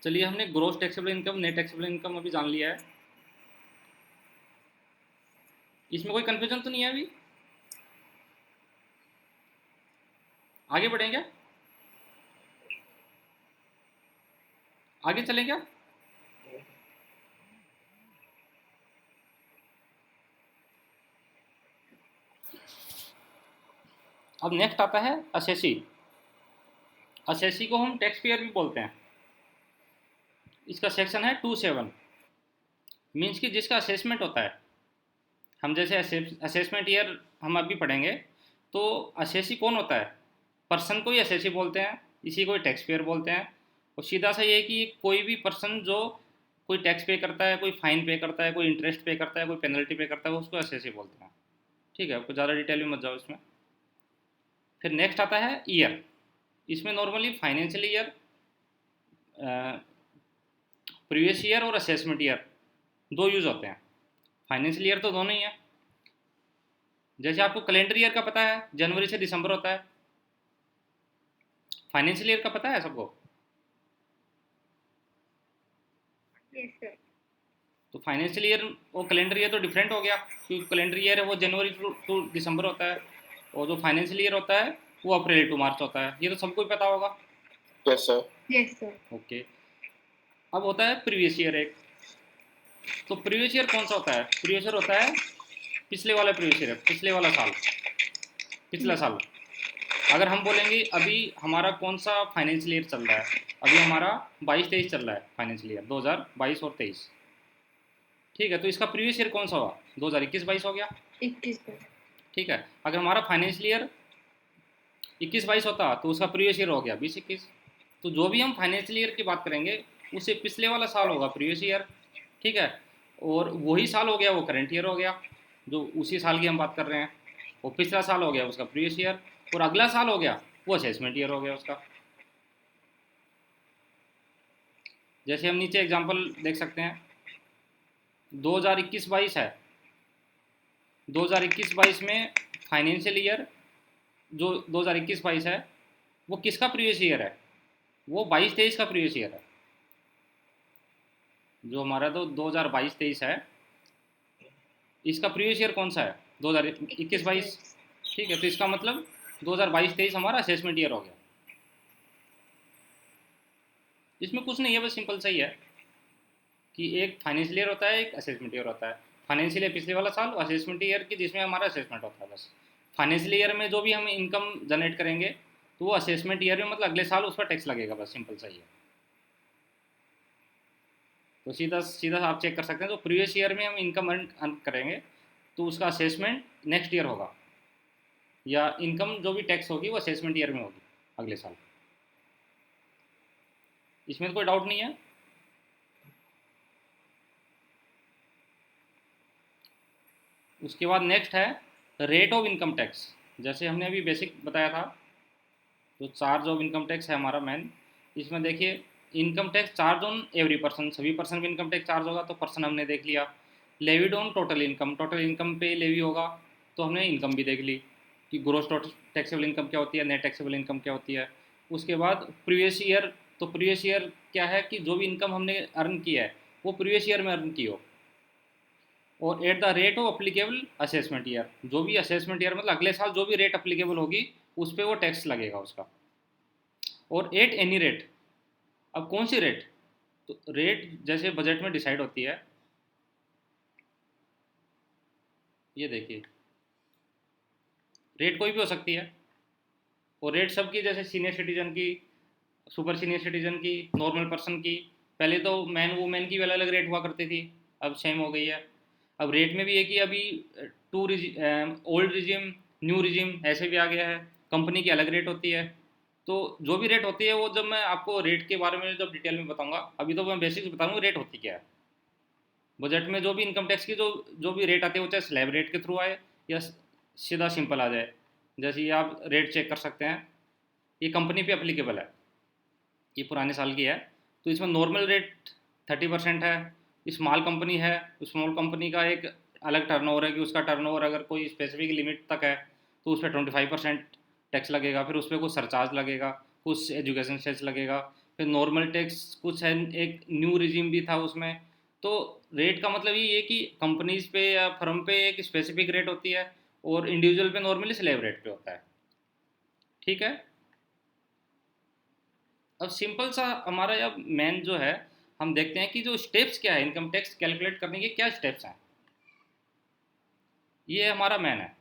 चलिए, हमने gross taxable income, net taxable income अभी जान लिया है। इसमें कोई कन्फ्यूजन तो नहीं है अभी? आगे बढ़ें क्या? आगे चलें क्या? अब नेक्स्ट आता है असेसी। असेसी को हम टैक्स पेयर भी बोलते हैं। इसका सेक्शन है 27। मीन्स कि जिसका असेसमेंट होता है, हम जैसे असेसमेंट ईयर हम अभी पढ़ेंगे, तो असेसी कौन होता है? पर्सन को ही असेसी बोलते हैं, इसी को ही टैक्स पेयर बोलते हैं। और सीधा सा ये है कि कोई भी पर्सन जो कोई टैक्स पे करता है, कोई फाइन पे करता है, कोई इंटरेस्ट पे करता है, कोई पेनल्टी पे करता है, उसको असेसी बोलते हैं, ठीक है। आपको ज़्यादा डिटेल में मत जाओ इसमें। फिर नेक्स्ट आता है ईयर। इसमें normally financial year, previous year और असेसमेंट ईयर दो यूज़ होते हैं। फाइनेंशियल ईयर तो दोनों ही है। जैसे आपको कैलेंडर ईयर का पता है, जनवरी से दिसंबर होता है। फाइनेंशियल ईयर का पता है सबको? Yes sir. तो फाइनेंशियल ईयर और कैलेंडर ईयर तो डिफरेंट हो गया, क्योंकि कैलेंडर ईयर है वो जनवरी टू दिसंबर होता है, और जो फाइनेंशियल ईयर होता है वो अप्रैल टू मार्च होता है। ये तो सबको ही पता होगा। Yes sir. Yes sir. Okay. अब होता है प्रीवियस ईयर एक। तो प्रीवियस ईयर कौन सा होता है? प्रीवियस ईयर होता है पिछले वाला प्रीवियस ईयर, पिछले वाला साल, पिछला साल। अगर हम बोलेंगे अभी हमारा कौन सा फाइनेंशियल ईयर चल रहा है, अभी हमारा 22-23 चल रहा है, फाइनेंशियल ईयर 2022 और 23, ठीक है। तो इसका प्रीवियस ईयर कौन सा हुआ? 2021-22 हो गया, 21 सर। ठीक है। अगर हमारा फाइनेंशियल ईयर 21-22 होता तो उसका प्रीवियस ईयर हो गया 20-21। तो जो भी हम फाइनेंशियल ईयर की बात करेंगे, उससे पिछले वाला साल होगा प्रीवियस ईयर, ठीक है। और वही साल हो गया वो करंट ईयर हो गया, जो उसी साल की हम बात कर रहे हैं। और पिछला साल हो गया उसका प्रीवियस ईयर, और अगला साल हो गया वो असेसमेंट ईयर हो गया उसका। जैसे हम नीचे एग्जांपल देख सकते हैं, 2021-22 है, 2021-22 में फाइनेंशियल ईयर जो 2021-22 है वो किसका प्रीवियस ईयर है? वो 22-23 का प्रीवियस ईयर है। जो हमारा तो 2022-23 है, इसका प्रीवियस ईयर कौन सा है? 2021-22, ठीक है। तो इसका मतलब 2022-23 हमारा असेसमेंट ईयर हो गया। इसमें कुछ नहीं है, बस सिंपल सा ही है कि एक फाइनेंशियल ईयर होता है, एक असेसमेंट ईयर होता है। फाइनेंशियल ईयर पिछले वाला साल, असेसमेंट ईयर की जिसमें हमारा असेसमेंट होता है बस। फाइनेंशियल ईयर में जो भी हम इनकम जनरेट करेंगे, तो वो असेसमेंट ईयर में मतलब अगले साल उस पर टैक्स लगेगा, बस सिंपल सा ही है। तो सीधा सीधा आप चेक कर सकते हैं, तो प्रीवियस ईयर में हम इनकम अर्न करेंगे तो उसका असेसमेंट नेक्स्ट ईयर होगा, या इनकम जो भी टैक्स होगी वो असेसमेंट ईयर में होगी अगले साल। इसमें तो कोई डाउट नहीं है। उसके बाद नेक्स्ट है रेट ऑफ इनकम टैक्स। जैसे हमने अभी बेसिक बताया था, जो चार्ज ऑफ इनकम टैक्स है हमारा मेन, इसमें देखिए income tax charge on every person, सभी पर्सन पे इनकम टैक्स चार्ज होगा, तो पर्सन हमने देख लिया। Levied on total income, total income पे लेवी होगा, तो हमने इनकम भी देख ली कि ग्रोस टोटल टैक्सेबल इनकम क्या होती है, नेट टैक्सेबल इनकम क्या होती है। उसके बाद प्रीवियस ईयर, तो प्रीवियस ईयर क्या है कि जो भी इनकम हमने अर्न किया है वो प्रीवियस ईयर में अर्न की हो। और at the rate of applicable assessment year, जो भी असेसमेंट ईयर मतलब अगले साल जो भी रेट अप्लीकेबल होगी उस पर वो टैक्स लगेगा उसका। और एट एनी रेट, अब कौन सी रेट, तो रेट जैसे बजट में डिसाइड होती है, ये देखिए रेट कोई भी हो सकती है, और रेट सबकी, जैसे सीनियर सिटीजन की, सुपर सीनियर सिटीजन की, नॉर्मल पर्सन की। पहले तो मैन वुमेन की भी अलग अलग रेट हुआ करती थी, अब सेम हो गई है। अब रेट में भी है कि अभी two old regime, new regime ऐसे भी आ गया है, कंपनी की अलग रेट होती है। तो जो भी रेट होती है वो जब मैं आपको रेट के बारे में जब डिटेल में बताऊंगा, अभी तो मैं बेसिक्स बताऊंगा रेट होती क्या है। बजट में जो भी इनकम टैक्स की जो भी रेट आते हैं वो चाहे स्लैब रेट के थ्रू आए या सीधा सिंपल आ जाए। जैसे ये आप रेट चेक कर सकते हैं, ये कंपनी पे अप्लीकेबल है, ये पुराने साल की है। तो इसमें नॉर्मल रेट 30% है। स्मॉल कंपनी है, स्मॉल कंपनी का एक अलग टर्नओवर है कि उसका टर्नओवर अगर कोई स्पेसिफिक लिमिट तक है तो उस पर 25% टैक्स लगेगा, फिर उस पर कुछ सरचार्ज लगेगा, कुछ एजुकेशन सेस लगेगा, फिर नॉर्मल टैक्स कुछ है, एक न्यू रिजीम भी था उसमें। तो रेट का मतलब ये है कि कंपनीज पे या फर्म पे एक स्पेसिफिक रेट होती है, और इंडिविजुअल पे नॉर्मली स्लैब रेट पे होता है। ठीक है। अब सिंपल सा हमारा अब मेन जो है, हम देखते हैं कि जो स्टेप्स क्या है इनकम टैक्स कैलकुलेट करने के, क्या स्टेप्स हैं। ये हमारा मेन है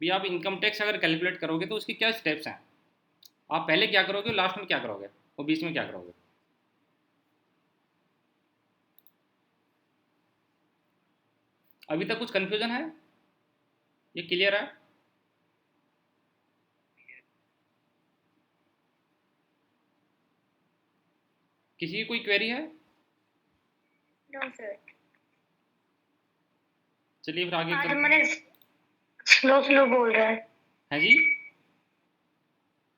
भी। आप इनकम टैक्स अगर कैलकुलेट करोगे तो उसकी क्या स्टेप्स हैं, आप पहले क्या करोगे, लास्ट में क्या करोगे, और बीच में क्या करोगे। अभी तक कुछ कंफ्यूजन है, ये क्लियर है। किसी की कोई क्वेरी है। No sir. चलिए फिर आगे आज करते हैं। मैंने स्लो स्लो बोल रहा है। हैं जी।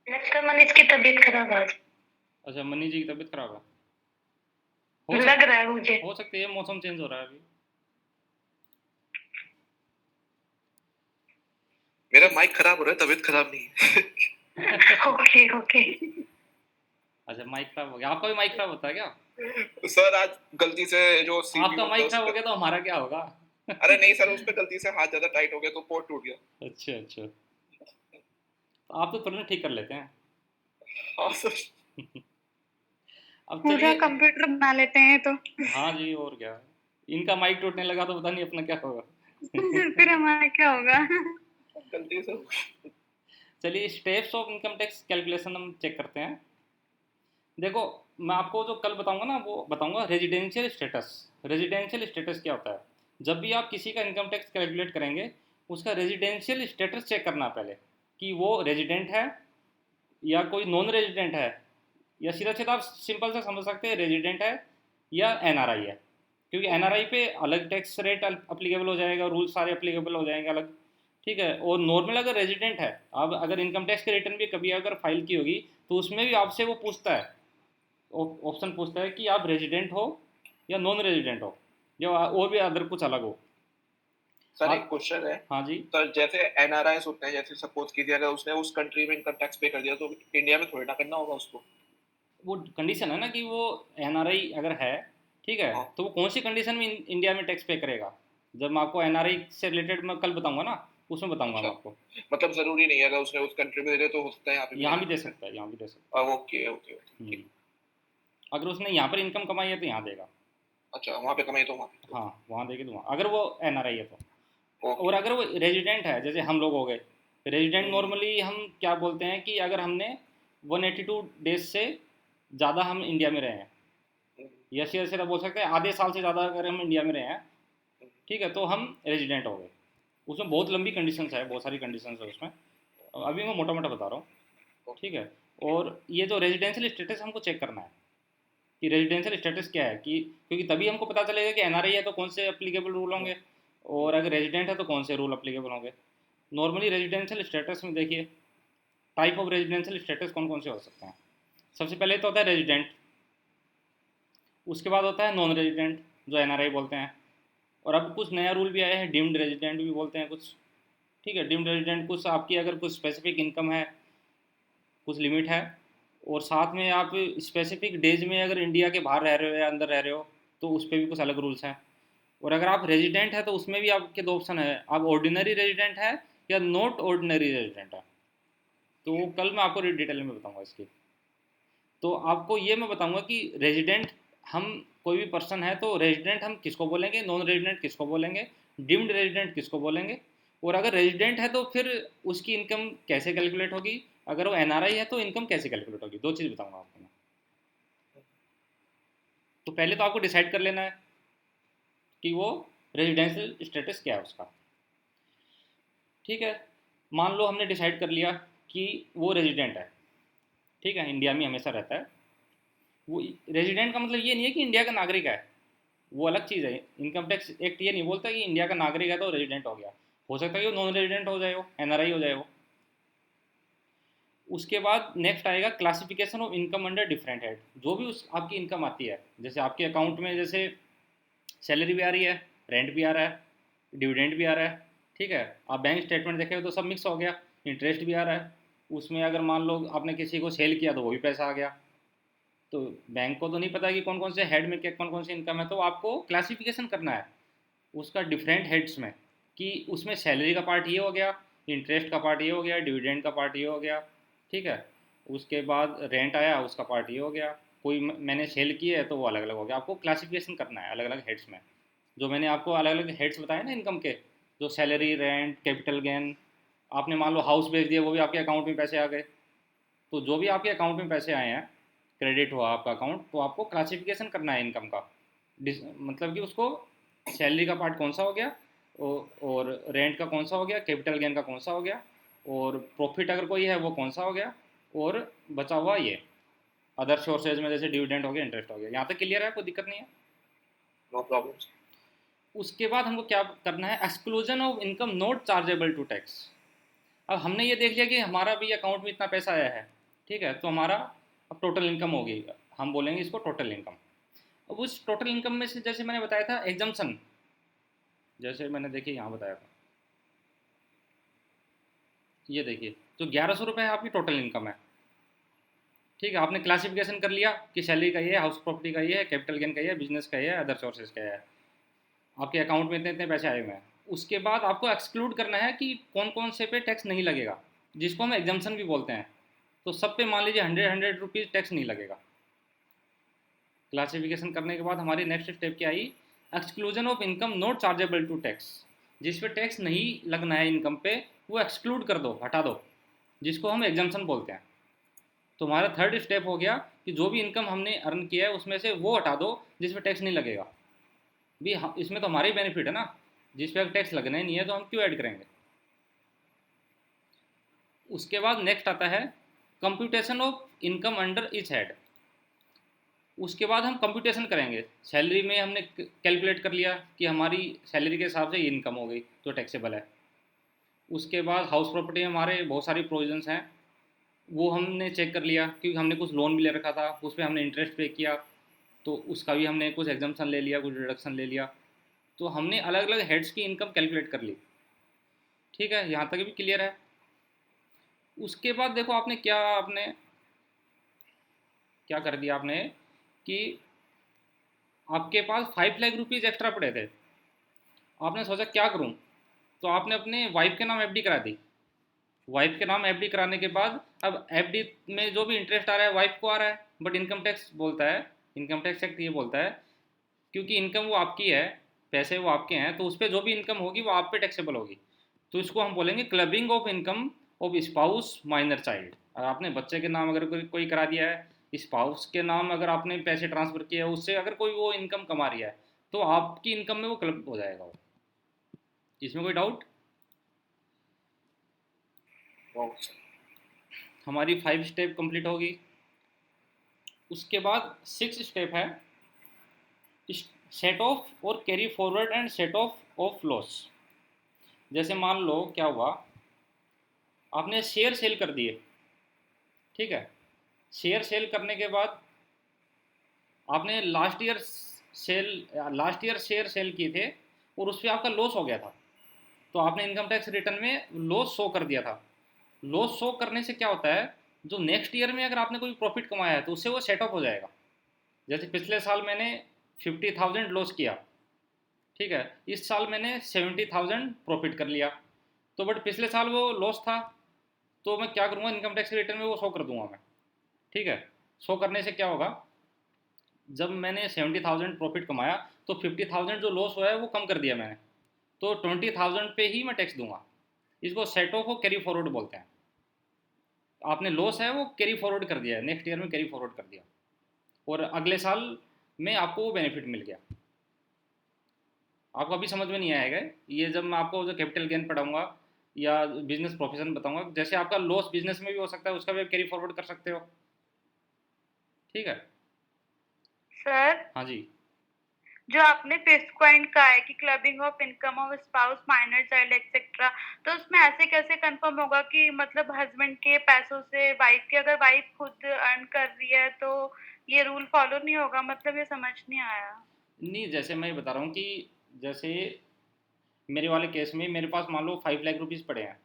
लगता है मनीष की तबीयत खराब है आज। अच्छा, मनी जी की तबीयत खराब है, लग रहा है मुझे। हो सकती है, मौसम चेंज हो रहा है अभी। मेरा माइक खराब हो रहा है, तबीयत खराब नहीं है। Okay okay. अच्छा, माइक खराब हो गया, आपका भी माइक खराब होता है क्या। सर आज गलती से जो सीपीयू आपका होता है माइक खराब हो उसका, गया तो हमारा क्या होगा। अरे नहीं सर, उस पे गलती से हाथ ज्यादा टाइट हो गया तो पोर्ट टूट गया। अच्छा अच्छा, तो आप तो तुरंत ठीक कर लेते हैं। हाँ सर। अब पूरा चलिए। कंप्यूटर बना लेते हैं तो। हाँ जी, और क्या, इनका माइक टूटने लगा तो पता नहीं अपना क्या होगा। फिर हमारा क्या होगा। गलती से। चलिए, steps of income tax calculation हम चेक करते हैं। देखो, मैं आपको जो कल बताऊंगा ना वो बताऊंगा रेजिडेंशियल स्टेटस। रेजिडेंशियल स्टेटस क्या होता है, जब भी आप किसी का इनकम टैक्स कैलकुलेट करेंगे उसका रेजिडेंशियल स्टेटस चेक करना पहले, कि वो रेजिडेंट है या कोई नॉन रेजिडेंट है, या सीधा सीधा आप सिंपल से समझ सकते हैं रेजिडेंट है या एनआरआई है। क्योंकि एनआरआई पे अलग टैक्स रेट अप्लीकेबल हो जाएगा, रूल्स सारे अप्लीकेबल हो जाएंगे अलग। ठीक है। और नॉर्मल अगर रेजिडेंट है, आप अगर इनकम टैक्स की रिटर्न भी कभी अगर फाइल की होगी तो उसमें भी आपसे वो पूछता है, ऑप्शन पूछता है कि आप रेजिडेंट हो या नॉन रेजिडेंट हो, या और भी अदर कुछ अलग हो। सर एक आप, क्वेश्चन है। हाँ जी। सर जैसे एनआरआई होते हैं, जैसे सपोज कीजिए अगर उसने उस कंट्री में इनकम टैक्स पे कर दिया तो इंडिया में थोड़ी ना करना होगा उसको। वो कंडीशन है ना कि वो एनआरआई अगर है, ठीक है, हाँ। तो वो कौन सी कंडीशन में इंडिया में टैक्स पे करेगा, जब मैं आपको एनआरआई से रिलेटेड मैं कल बताऊंगा ना, उसमें बताऊंगा मैं अच्छा, आपको। मतलब जरूरी नहीं है, अगर उसने उस कंट्री में दे दिया तो हो सकता है यहाँ पे भी यहाँ देना। भी दे सकता है, यहाँ भी दे सकता ओके ओके है। ओके। अगर उसने यहाँ पर इनकम कमाई है तो यहाँ देगा। अच्छा, वहाँ पे कमाई तो वहाँ पे। हाँ, वहाँ देगी तो वहाँ, अगर वो एनआरआई है तो। और ओके। अगर वो रेजिडेंट है, जैसे हम लोग हो गए रेजिडेंट, हम्म, नॉर्मली हम क्या बोलते हैं कि अगर हमने 182 डेज से ज़्यादा हम इंडिया में रहे हैं, या सीधा सीधा बोल सकते हैं आधे साल से ज़्यादा अगर हम इंडिया में रहे हैं, ठीक है, तो हम रेजिडेंट हो गए। उसमें बहुत लंबी कंडीशंस है, बहुत सारी कंडीशंस है उसमें, अभी मैं मोटा मोटा बता रहा हूँ, ठीक है। और ये जो रेजिडेंशियल स्टेटस हमको चेक करना है कि रेजिडेंशियल स्टेटस क्या है, कि क्योंकि तभी हमको पता चलेगा कि एनआरआई है तो कौन से एप्लीकेबल रूल होंगे, और अगर रेजिडेंट है तो कौन से रूल एप्लीकेबल होंगे। नॉर्मली रेजिडेंशियल स्टेटस में देखिए टाइप ऑफ रेजिडेंशियल स्टेटस कौन कौन से हो सकते हैं। सबसे पहले तो होता है रेजिडेंट, उसके बाद होता है नॉन रेजिडेंट जो एनआरआई बोलते हैं, और अब कुछ नया रूल भी आया है, डीम्ड रेजिडेंट भी बोलते हैं कुछ, ठीक है। डीम्ड रेजिडेंट कुछ आपकी अगर कुछ स्पेसिफिक इनकम है, कुछ लिमिट है, और साथ में आप स्पेसिफिक डेज में अगर इंडिया के बाहर रह रहे हो या अंदर रह रहे हो तो उस पर भी कुछ अलग रूल्स हैं। और अगर आप रेजिडेंट है तो उसमें भी आपके दो ऑप्शन है, आप ऑर्डिनरी रेजिडेंट है या नॉट ऑर्डिनरी रेजिडेंट है। तो कल मैं आपको डिटेल में बताऊंगा इसकी। तो आपको ये मैं बताऊंगा कि रेजिडेंट हम कोई भी पर्सन है तो रेजिडेंट हम किसको बोलेंगे, नॉन रेजिडेंट किसको बोलेंगे, डिम्ड रेजिडेंट किसको बोलेंगे, और अगर रेजिडेंट है तो फिर उसकी इनकम कैसे कैलकुलेट होगी, अगर वो एनआरआई है तो इनकम कैसे कैलकुलेट होगी, दो चीज़ बताऊंगा आपको मैं। तो पहले तो आपको डिसाइड कर लेना है कि वो रेजिडेंशियल स्टेटस क्या है उसका, ठीक है। मान लो हमने डिसाइड कर लिया कि वो रेजिडेंट है, ठीक है, इंडिया में हमेशा रहता है। वो रेजिडेंट का मतलब ये नहीं है कि इंडिया का नागरिक है, वो अलग चीज़ है। इनकम टैक्स एक्ट ये नहीं बोलता कि इंडिया का नागरिक है तो रेजिडेंट हो गया, हो सकता है कि वो नॉन रेजिडेंट हो जाए, वो एनआरआई हो जाए वो। उसके बाद नेक्स्ट आएगा classification of income under different head, जो भी उस आपकी इनकम आती है, जैसे आपके अकाउंट में जैसे सैलरी भी आ रही है, रेंट भी आ रहा है, डिविडेंड भी आ रहा है, ठीक है। आप बैंक स्टेटमेंट देखें तो सब मिक्स हो गया, इंटरेस्ट भी आ रहा है उसमें, अगर मान लो आपने किसी को सेल किया तो वो भी पैसा आ गया। तो बैंक को तो नहीं पता कि कौन कौन से हेड में क्या कौन कौन सी इनकम है, तो आपको क्लासिफिकेशन करना है उसका डिफरेंट हेड्स में, कि उसमें सैलरी का पार्ट ये हो गया, इंटरेस्ट का पार्ट ये हो गया, डिविडेंड का पार्ट ये हो गया, ठीक है। उसके बाद रेंट आया उसका पार्ट ये हो गया, कोई मैंने सेल की है तो वो अलग अलग हो गया। आपको क्लासिफिकेशन करना है अलग अलग हेड्स में, जो मैंने आपको अलग अलग हेड्स बताए ना इनकम के, जो सैलरी, रेंट, कैपिटल गेन, आपने मान लो हाउस बेच दिया वो भी आपके अकाउंट में पैसे आ गए। तो जो भी आपके अकाउंट में पैसे आए हैं, क्रेडिट हुआ आपका अकाउंट, तो आपको क्लासिफिकेशन करना है इनकम का, मतलब कि उसको सैलरी का पार्ट कौन सा हो गया, और रेंट का कौन सा हो गया, कैपिटल गेन का कौन सा हो गया, और प्रॉफिट अगर कोई है वो कौन सा हो गया, और बचा हुआ ये अदर सोर्सेज में जैसे डिविडेंड हो गया, इंटरेस्ट हो गया। यहाँ तक क्लियर है, कोई दिक्कत नहीं है। No problem. उसके बाद हमको क्या करना है, exclusion of income not chargeable to tax. अब हमने ये देख लिया कि हमारा भी अकाउंट में इतना पैसा आया है, ठीक है, तो हमारा अब टोटल इनकम होगी, हम बोलेंगे इसको टोटल इनकम। अब उस टोटल इनकम में से जैसे मैंने बताया था एग्जम्पशन, जैसे मैंने देखिए यहाँ बताया था, ये देखिए तो 1100 रुपये आपकी टोटल इनकम है, ठीक है। आपने क्लासिफिकेशन कर लिया कि सैलरी का ये है, हाउस प्रॉपर्टी का ये है, कैपिटल गेन का ये है, बिजनेस का ये है, अदर सोर्सेज का ये है, आपके अकाउंट में इतने इतने पैसे आए हुए हैं। उसके बाद आपको एक्सक्लूड करना है कि कौन कौन से पे टैक्स नहीं लगेगा, जिसको हम एग्जम्पशन भी बोलते हैं। तो सब पे मान लीजिए 100 रुपीज़ टैक्स नहीं लगेगा। क्लासिफिकेशन करने के बाद हमारी नेक्स्ट स्टेप क्या आई, exclusion of income not chargeable to tax, जिस पे टैक्स नहीं लगना है इनकम पे वो एक्सक्लूड कर दो, हटा दो, जिसको हम एग्जम्पशन बोलते हैं। तो हमारा थर्ड स्टेप हो गया कि जो भी इनकम हमने अर्न किया है उसमें से वो हटा दो जिस पे टैक्स नहीं लगेगा। भी इसमें तो हमारा ही बेनिफिट है ना, जिस पे टैक्स लगना ही नहीं है तो हम क्यों ऐड करेंगे। उसके बाद नेक्स्ट आता है computation of income under each head. उसके बाद हम कंप्यूटेशन करेंगे, सैलरी में हमने कैलकुलेट कर लिया कि हमारी सैलरी के हिसाब से ये इनकम हो गई जो टैक्सेबल है। उसके बाद हाउस प्रॉपर्टी में हमारे बहुत सारी प्रोविजंस हैं, वो हमने चेक कर लिया क्योंकि हमने कुछ लोन भी ले रखा था, उस पर हमने इंटरेस्ट पे किया, तो उसका भी हमने कुछ एग्जाम्पशन ले लिया, कुछ डिडक्शन ले लिया। तो हमने अलग अलग हेड्स की इनकम कैलकुलेट कर ली, ठीक है, यहाँ तक भी क्लियर है। उसके बाद देखो आपने क्या कर दिया आपने कि आपके पास 5 लाख रुपीज़ एक्स्ट्रा पड़े थे, आपने सोचा क्या करूं, तो आपने अपने वाइफ के नाम एफडी करा दी। वाइफ के नाम एफडी कराने के बाद अब एफडी में जो भी इंटरेस्ट आ रहा है वाइफ को आ रहा है, बट इनकम टैक्स बोलता है, इनकम टैक्स एक्ट ये बोलता है क्योंकि इनकम वो आपकी है, पैसे वो आपके हैं, तो उस पर जो भी इनकम होगी वो आप पे टैक्सेबल होगी। तो इसको हम बोलेंगे clubbing of income of spouse minor child. और आपने बच्चे के नाम अगर कोई करा दिया है स्पाउस के नाम अगर आपने पैसे ट्रांसफ़र किए हैं, उससे अगर कोई वो इनकम कमा रही है तो आपकी इनकम में वो क्लब हो जाएगा वो। इसमें कोई डाउट? ओके। हमारी 5 स्टेप कंप्लीट होगी। उसके बाद 6 स्टेप है सेट ऑफ और carry forward and set of loss. जैसे मान लो क्या हुआ, आपने शेयर सेल कर दिए, ठीक है। शेयर सेल करने के बाद आपने लास्ट ईयर शेयर सेल किए थे और उस पर आपका लॉस हो गया था, तो आपने इनकम टैक्स रिटर्न में लॉस शो कर दिया था। लॉस शो करने से क्या होता है, जो नेक्स्ट ईयर में अगर आपने कोई प्रॉफिट कमाया है तो उससे वो सेट ऑफ हो जाएगा। जैसे पिछले साल मैंने 50,000 लॉस किया, ठीक है, इस साल मैंने 70,000 प्रॉफिट कर लिया, तो बट पिछले साल वो लॉस था, तो मैं क्या करूँगा, इनकम टैक्स रिटर्न में वो शो कर दूंगा मैं, ठीक है। शो करने से क्या होगा, जब मैंने 70,000 प्रॉफिट कमाया तो 50,000 जो लॉस हुआ है वो कम कर दिया मैंने, तो 20,000 पे ही मैं टैक्स दूंगा। इसको सेट ऑफ और कैरी फॉरवर्ड बोलते हैं। आपने लॉस है वो कैरी फॉरवर्ड कर दिया है, नेक्स्ट ईयर में कैरी फॉरवर्ड कर दिया, और अगले साल में आपको वो बेनिफिट मिल गया। आपको अभी समझ में नहीं आएगा ये, जब मैं आपको जो कैपिटल गेन पढ़ाऊंगा या बिजनेस प्रोफेशन बताऊंगा, जैसे आपका लॉस बिजनेस में भी हो सकता है, उसका भी कैरी फॉरवर्ड कर सकते हो, ठीक है। सर, हाँ जी। जो आपने फिफ्थ पॉइंट कहा है कि clubbing of income of spouse, minor child etcetera, तो उसमें ऐसे कैसे कंफर्म होगा कि मतलब हस्बैंड के पैसों से वाइफ के, अगर वाइफ खुद अर्न कर रही है तो ये रूल फॉलो नहीं होगा? मतलब ये समझ नहीं आया। नहीं, जैसे मैं बता रहा हूँ कि जैसे मेरे वाले केस में मेरे पास मान लो 5 लाख रुपीज़ पड़े हैं,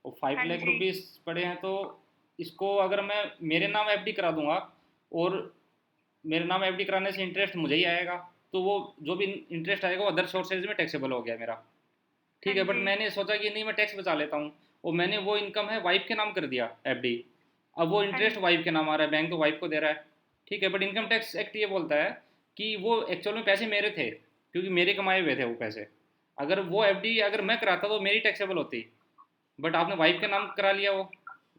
और फाइव हाँ लाख जी। रुपीज़ पड़े हैं, तो इसको अगर मैं मेरे नाम एफडी करा दूंगा, और मेरे नाम एफडी कराने से इंटरेस्ट मुझे ही आएगा, तो वो जो भी इंटरेस्ट आएगा वो अदर सोर्सेज में टैक्सेबल हो गया मेरा, हाँ ठीक है। बट जी। मैंने सोचा कि नहीं, मैं टैक्स बचा लेता हूँ, और मैंने वो इनकम है वाइफ के नाम कर दिया एफडी। अब वो हाँ इंटरेस्ट जी। वाइफ के नाम आ रहा है, बैंक तो वाइफ को दे रहा है, ठीक है। बट इनकम टैक्स एक्ट ये बोलता है कि वो एक्चुअल में पैसे मेरे थे, क्योंकि मेरे कमाए हुए थे वो पैसे। अगर वो एफडी अगर मैं कराता तो मेरी टैक्सेबल होती, बट आपने वाइफ के नाम करा लिया वो,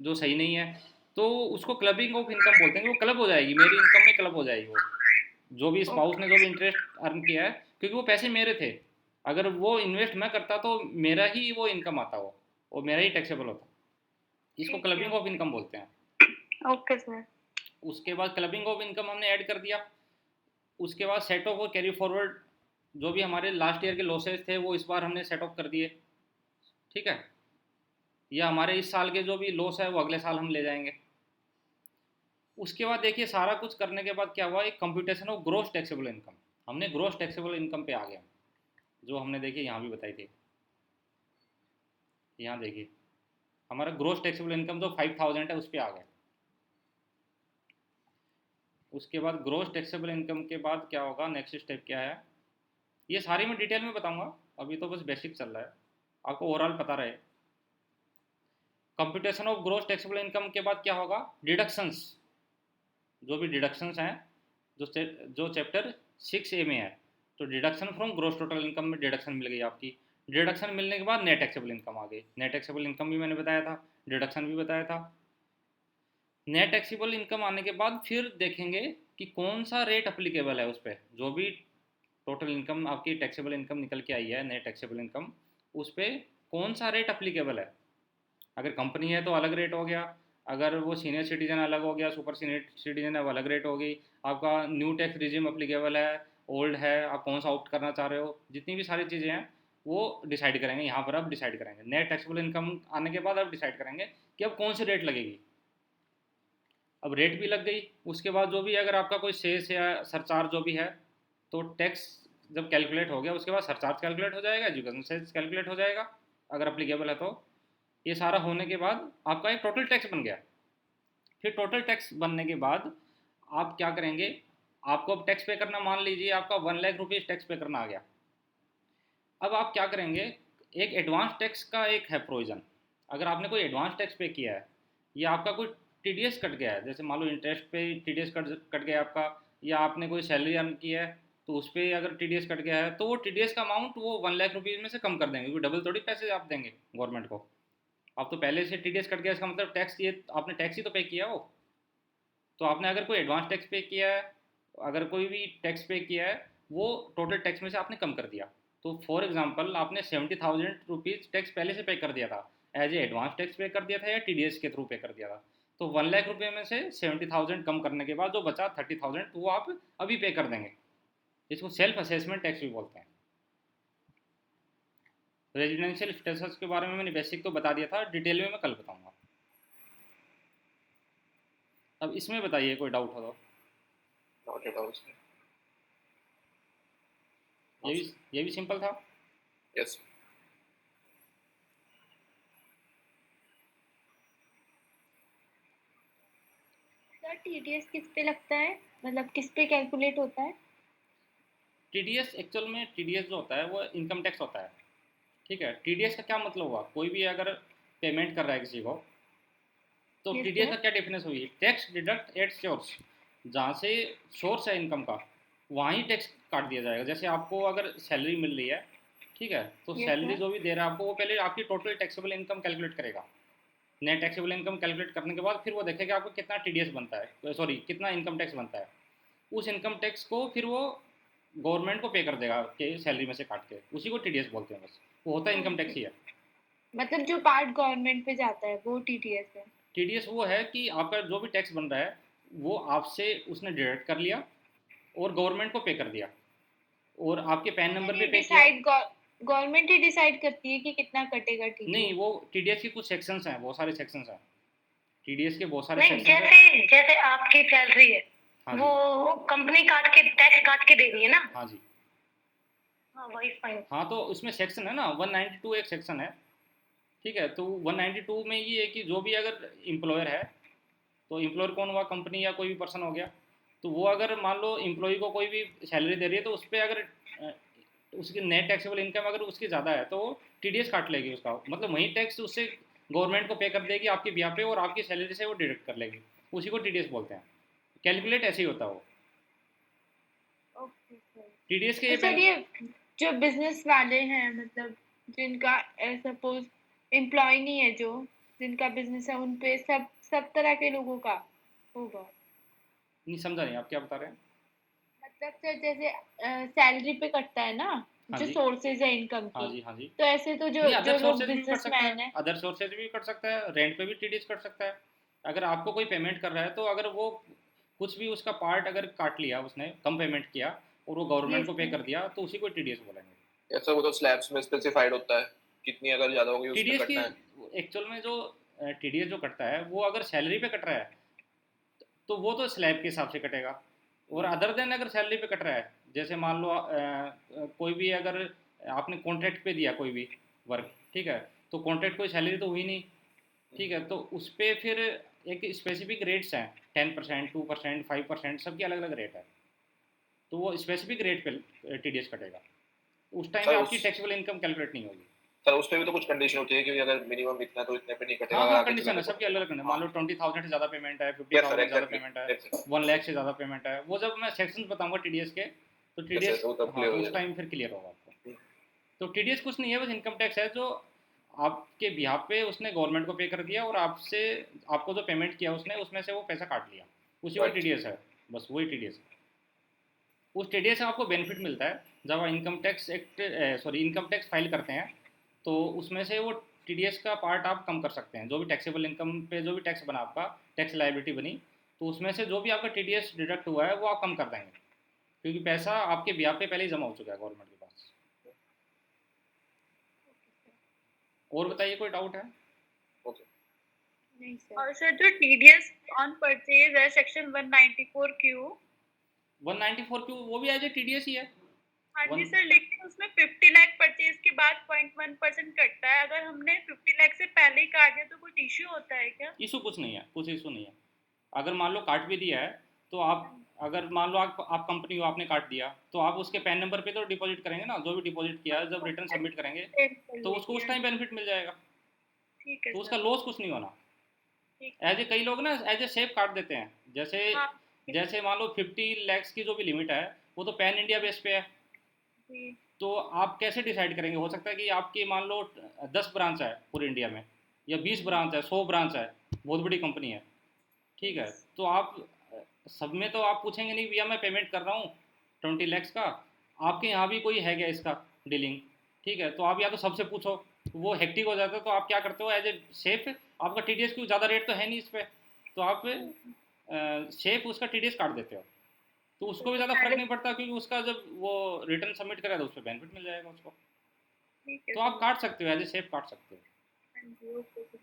जो सही नहीं है। तो उसको क्लबिंग ऑफ इनकम बोलते हैं, कि वो क्लब हो जाएगी, मेरी इनकम में क्लब हो जाएगी वो, जो भी स्पाउस ने जो भी इंटरेस्ट अर्न किया है, क्योंकि वो पैसे मेरे थे। अगर वो इन्वेस्ट मैं करता तो मेरा ही वो इनकम आता वो, और मेरा ही टैक्सेबल होता। इसको ठीक है। क्लबिंग ऑफ इनकम बोलते हैं। Okay sir. उसके बाद क्लबिंग ऑफ इनकम हमने ऐड कर दिया। उसके बाद सेट ऑफ और कैरी फॉरवर्ड, जो भी हमारे लास्ट ईयर के लॉसेज थे वो इस बार हमने सेट ऑफ कर दिए, ठीक है। या हमारे इस साल के जो भी लॉस है वो अगले साल हम ले जाएंगे। उसके बाद देखिए, सारा कुछ करने के बाद क्या हुआ, एक computation of gross taxable income. हमने ग्रॉस टैक्सेबल इनकम पे आ गए, जो हमने देखिए यहाँ भी बताई थी। यहाँ देखिए हमारा ग्रॉस टैक्सेबल इनकम जो 5,000 है उस पर आ गए। उसके बाद ग्रॉस टैक्सेबल इनकम के बाद क्या होगा, नेक्स्ट स्टेप क्या है, ये सारी मैं डिटेल में बताऊंगा, अभी तो बस बेसिक चल रहा है, आपको ओवरऑल पता रहे। Computation of gross taxable income के बाद क्या होगा, डिडक्शंस, जो भी डिडक्शंस हैं, जो चैप्टर 6A में है, तो deduction from gross total income में डिडक्शन मिल गई आपकी। डिडक्शन मिलने के बाद नेट टैक्सेबल इनकम आ गई। नेट टैक्सेबल इनकम भी मैंने बताया था, डिडक्शन भी बताया था। नेट टैक्सेबल इनकम आने के बाद फिर देखेंगे कि कौन सा रेट अप्लीकेबल है उस पर, जो भी टोटल इनकम आपकी टैक्सेबल इनकम निकल के आई है, नेट टैक्सेबल इनकम, उस पर कौन सा रेट अप्लीकेबल है। अगर कंपनी है तो अलग रेट हो गया, अगर वो सीनियर सिटीजन अलग हो गया, सुपर सीनियर सिटीजन है वो अलग रेट हो गई। आपका न्यू टैक्स रिजिम अप्लीकेबल है, ओल्ड है, आप कौन सा ऑप्ट करना चाह रहे हो, जितनी भी सारी चीज़ें हैं वो डिसाइड करेंगे यहाँ पर। अब डिसाइड करेंगे नेट टैक्सेबल इनकम आने के बाद, अब डिसाइड करेंगे कि अब कौन सी रेट लगेगी। अब रेट भी लग गई, उसके बाद जो भी अगर आपका कोई सेस या सरचार्ज जो भी है, तो टैक्स जब कैलकुलेट हो गया उसके बाद सरचार्ज कैलकुलेट हो जाएगा, एजुकेशन सेस कैलकुलेट हो जाएगा अगर अप्लीकेबल है तो। ये सारा होने के बाद आपका एक टोटल टैक्स बन गया। फिर टोटल टैक्स बनने के बाद आप क्या करेंगे, आपको अब टैक्स पे करना, मान लीजिए आपका 1 लाख रुपीज़ टैक्स पे करना आ गया। अब आप क्या करेंगे, एक एडवांस टैक्स का एक है प्रोविज़न। अगर आपने कोई एडवांस टैक्स पे किया है, या आपका कोई टीडीएस कट गया है, जैसे मान लो इंटरेस्ट पे टीडीएस कट गया आपका, या आपने कोई सैलरी अर्न की है तो उस पर अगर टीडीएस कट गया है, तो वो टीडीएस का अमाउंट वो 1 लाख रुपीज़ में से कम कर देंगे, क्योंकि डबल थोड़ी पैसे आप देंगे गवर्नमेंट को। आप तो पहले से टीडीएस कट गया, इसका मतलब टैक्स, ये आपने टैक्स ही तो पे किया हो। तो आपने अगर कोई एडवांस टैक्स पे किया है, अगर कोई भी टैक्स पे किया है, वो टोटल टैक्स में से आपने कम कर दिया। तो फॉर एग्जांपल आपने 70,000 रुपीज़ टैक्स पहले से पे कर दिया था, एज ए एडवांस टैक्स पे कर दिया था या टीडीएस के थ्रू पे कर दिया था। तो 1 लाख रुपये में से 70,000 कम करने के बाद जो बचा 30,000, वो आप अभी पे कर देंगे। इसको सेल्फ असेसमेंट टैक्स भी बोलते हैं। रेजिडेंशियल स्टेटस के बारे में मैंने बेसिक तो बता दिया था, डिटेल में मैं कल बताऊंगा। अब इसमें बताइए कोई डाउट हो तो। नॉट एट ऑल उसमें। ये भी सिंपल था। यस। सर टीडीएस किस पे लगता है, मतलब किस पे कैलकुलेट होता है? टीडीएस एक्चुअल में टीडीएस जो होता है वो इनकम टैक्स होता है। ठीक है, टीडीएस का क्या मतलब हुआ, कोई भी अगर पेमेंट कर रहा है किसी को, तो यस टीडीएस सर। का क्या डेफिनेशन हुई, टैक्स डिडक्ट एट सोर्स। जहाँ से सोर्स है इनकम का, वहाँ ही टैक्स काट दिया जाएगा। जैसे आपको अगर सैलरी मिल रही है, ठीक है, तो यस सैलरी सर। जो भी दे रहा है आपको, वो पहले आपकी टोटल टैक्सेबल इनकम कैलकुलेट करेगा। नेट टैक्सेबल इनकम कैलकुलेट करने के बाद फिर वो देखेगा आपको कितना टीडीएस बनता है, सॉरी कितना इनकम टैक्स बनता है। उस इनकम टैक्स को फिर वो गवर्नमेंट को पे कर देगा कि सैलरी में से काट के, उसी को टीडीएस बोलते हैं। बस वो होता है इनकम ओके, टैक्स ही है। मतलब जो पार्ट गवर्नमेंट पे जाता है वो टीडीएस है। टीडीएस वो है कि आपका जो भी टैक्स बन रहा है वो आपसे उसने डिडक्ट कर लिया और गवर्नमेंट को पे कर दिया, और आपके पैन नंबर सर पे ये पे किया। डिसाइड गवर्नमेंट ही डिसाइड करती है कि कितना कटेगा नहीं, टीडीएस? वो टीडीएस के कुछ सेक्शंस हैं, बहुत सारे सेक्शंस हैं। टीडीएस के बहुत सारे नहीं, सेक्शंस हैं। जैसे जैसे आपकी सैलरी है, हाँ जी, वो कंपनी काट के टैक्स काट के दे रही है ना। हाँ जी। हाँ, वही फाइन। हाँ, तो उसमें सेक्शन है ना, 192 एक सेक्शन है। ठीक है, तो 192 में ये है कि जो भी अगर एम्प्लॉयर है, तो एम्प्लॉयर कौन हुआ, कंपनी या कोई भी पर्सन हो गया। तो वो अगर मान लो एम्प्लॉय को कोई भी सैलरी दे रही है, तो उस पर अगर उसकी नेट टैक्सेबल इनकम अगर उसकी ज़्यादा है, तो वो टीडीएस काट लेगी उसका, मतलब वही टैक्स उससे गवर्नमेंट को पे कर देगी आपके ब्याह पे, और आपकी सैलरी से वो डिडक्ट कर लेगी। उसी को टीडीएस बोलते हैं। कैलकुलेट ऐसे ही होता है वो। Okay sir. टीडीएस के तो सर पहले। ये जो बिजनेस वाले हैं, मतलब जिनका सपोज एम्प्लॉय नहीं है, जो जिनका बिजनेस है, उन पे सब सब तरह के लोगों का होगा? नहीं समझा नहीं, आप क्या बता रहे हैं। मतलब सर जैसे सैलरी पे कटता है ना, हाँ जो जी, सोर्सेज है इनकम हाँ की, जी, हाँ जी। तो ऐसे तो जो नहीं, अदर जो लोग सोर्सेज भी कट सकता है, बिजनेसमैन है। अदर सोर्सेज भी कट सकता है, रेंट पे भी टीडीएस कट सकता है। अगर आपको कोई पेमेंट कर रहा है, तो अगर वो कुछ भी उसका पार्ट अगर काट लिया उसने, कम पेमेंट किया और वो गवर्नमेंट यस को पे सर। कर दिया, तो उसी को टीडीएस बोलेंगे। ऐसा वो तो स्लैब्स में स्पेसिफाइड होता है, कितनी अगर ज्यादा होगी उसमें टीडीएस की कटना है। एक्चुअल में जो टीडीएस जो कटता है, वो अगर सैलरी पे कट रहा है, तो वो तो स्लैब के हिसाब से कटेगा। और अदर देन अगर सैलरी पे कट रहा है, जैसे मान लो कोई भी अगर आपने कॉन्ट्रैक्ट पे दिया कोई भी वर्क, ठीक है, तो कॉन्ट्रैक्ट कोई सैलरी तो हुई नहीं। ठीक है, तो उस पर फिर एक स्पेसिफिक रेट्स हैं, 10%, 2%, 5%, सबकी अलग अलग रेट है। तो वो स्पेसिफिक रेट पे टीडीएस कटेगा, उस टाइम पे सर आपकी उस टैक्सेबल इनकम कैलकुलेट नहीं होगी। सर उस पे भी तो कुछ कंडीशन होती है कि अगर मिनिमम इतना तो इतने पे नहीं कटेगा, हाँ अगर हाँ, आगे चला कंडीशन है, के सबकी बढ़ेगा। अलग अलग है। हाँ। मान लो 20,000 से ज़्यादा पेमेंट है, यस 50,000 सर, से ज़्यादा एग्जैक्टली। पेमेंट है, यस 1 लाख से ज़्यादा पेमेंट है, वो जब मैं सेक्शन बताऊंगा टीडीएस के, तो टीडीएस, यस, वो तब हाँ, क्लियर हो उस जाएगा। टाइम फिर क्लियर होगा आपको। हम्म। तो टीडीएस कुछ नहीं है, बस इनकम टैक्स है जो आपके बिहाफ पे उसने गवर्नमेंट को पे कर दिया, और आपसे आपको जो पेमेंट किया उसने, उसमें से वो पैसा काट लिया, उसी को राइट। टीडीएस है। बस वही टीडीएस है। उस टीडीएस से आपको बेनिफिट मिलता है जब आप income tax act, sorry income tax file करते हैं, तो उसमें से वो टीडीएस का पार्ट आप कम कर सकते हैं। जो भी टैक्सेबल इनकम पे जो भी टैक्स बना, आपका टैक्स लायबिलिटी बनी, तो उसमें से जो भी आपका टीडीएस डिडक्ट हुआ है वो आप कम कर देंगे, क्योंकि पैसा आपके ब्याह पे पहले ही जमा हो चुका है गवर्नमेंट के पास। और बताइए, कोई डाउट है। ओके। नहीं सर। और सर जो टीडीएस ऑन परचेज है सेक्शन 194 क्यू। 194 क्यों, वो भी एज ए टीडीएस ही है। हाँ जी वन सर, लेकिन उसमें 50 लाख परचेज के बाद 0.1% कटता है। अगर हमने 50 लाख से पहले ही काट दिया तो कुछ इश्यू होता है क्या? इशू कुछ नहीं है, कुछ इशू नहीं है। अगर मान लो काट भी दिया है, तो आप, हाँ अगर मान लो आप कंपनी हो, आपने काट दिया, तो आप उसके पैन नंबर पे तो डिपॉजिट करेंगे ना, जो भी डिपॉजिट किया है, जब रिटर्न सबमिट करेंगे, जी, कर तो उसको उस लीजिए। टाइम बेनिफिट मिल जाएगा। ठीक है तो उसका सर। लॉस कुछ नहीं होना। ठीक। एज ए कई लोग ना एज ए सेफ काट देते हैं, जैसे हाँ जैसे मान लो 50 lakhs की जो भी लिमिट है, वो तो पैन इंडिया बेस पे है। जी। तो आप कैसे डिसाइड करेंगे, हो सकता है कि आपकी मान लो 10 ब्रांच है पूरे इंडिया में, या 20 ब्रांच है, 100 ब्रांच है, बहुत बड़ी कंपनी है। ठीक है, तो आप सब में तो आप पूछेंगे नहीं भैया मैं पेमेंट कर रहा हूँ 20 lakhs का, आपके यहाँ भी कोई है क्या इसका डीलिंग, ठीक है, तो आप या तो सबसे पूछो, वो हेक्टिक हो जाता है, तो आप क्या करते हो एज ए शेफ, आपका टीडीएस क्यों ज़्यादा रेट तो है नहीं इस पर, तो आप शेफ उसका टीडीएस काट देते हो, तो उसको भी ज़्यादा फर्क पहले नहीं पड़ता, क्योंकि उसका जब वो रिटर्न सबमिट करेगा तो उस पर बेनिफिट मिल जाएगा उसको, ठीक है तो आप सर। काट सकते हो एज ए शेफ काट सकते हो। हाँ जी, ओके सर।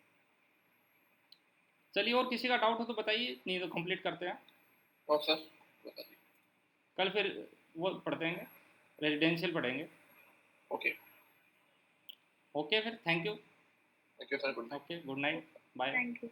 चलिए, और किसी का डाउट हो तो बताइए, नहीं तो कंप्लीट करते हैं, और सर बता दीजिए। कल फिर वो पढ़ते रेजिडेंशियल पढ़ेंगे। ओके ओके फिर, thank you. Thank you sir, good night. Okay, good night, bye. Thank you.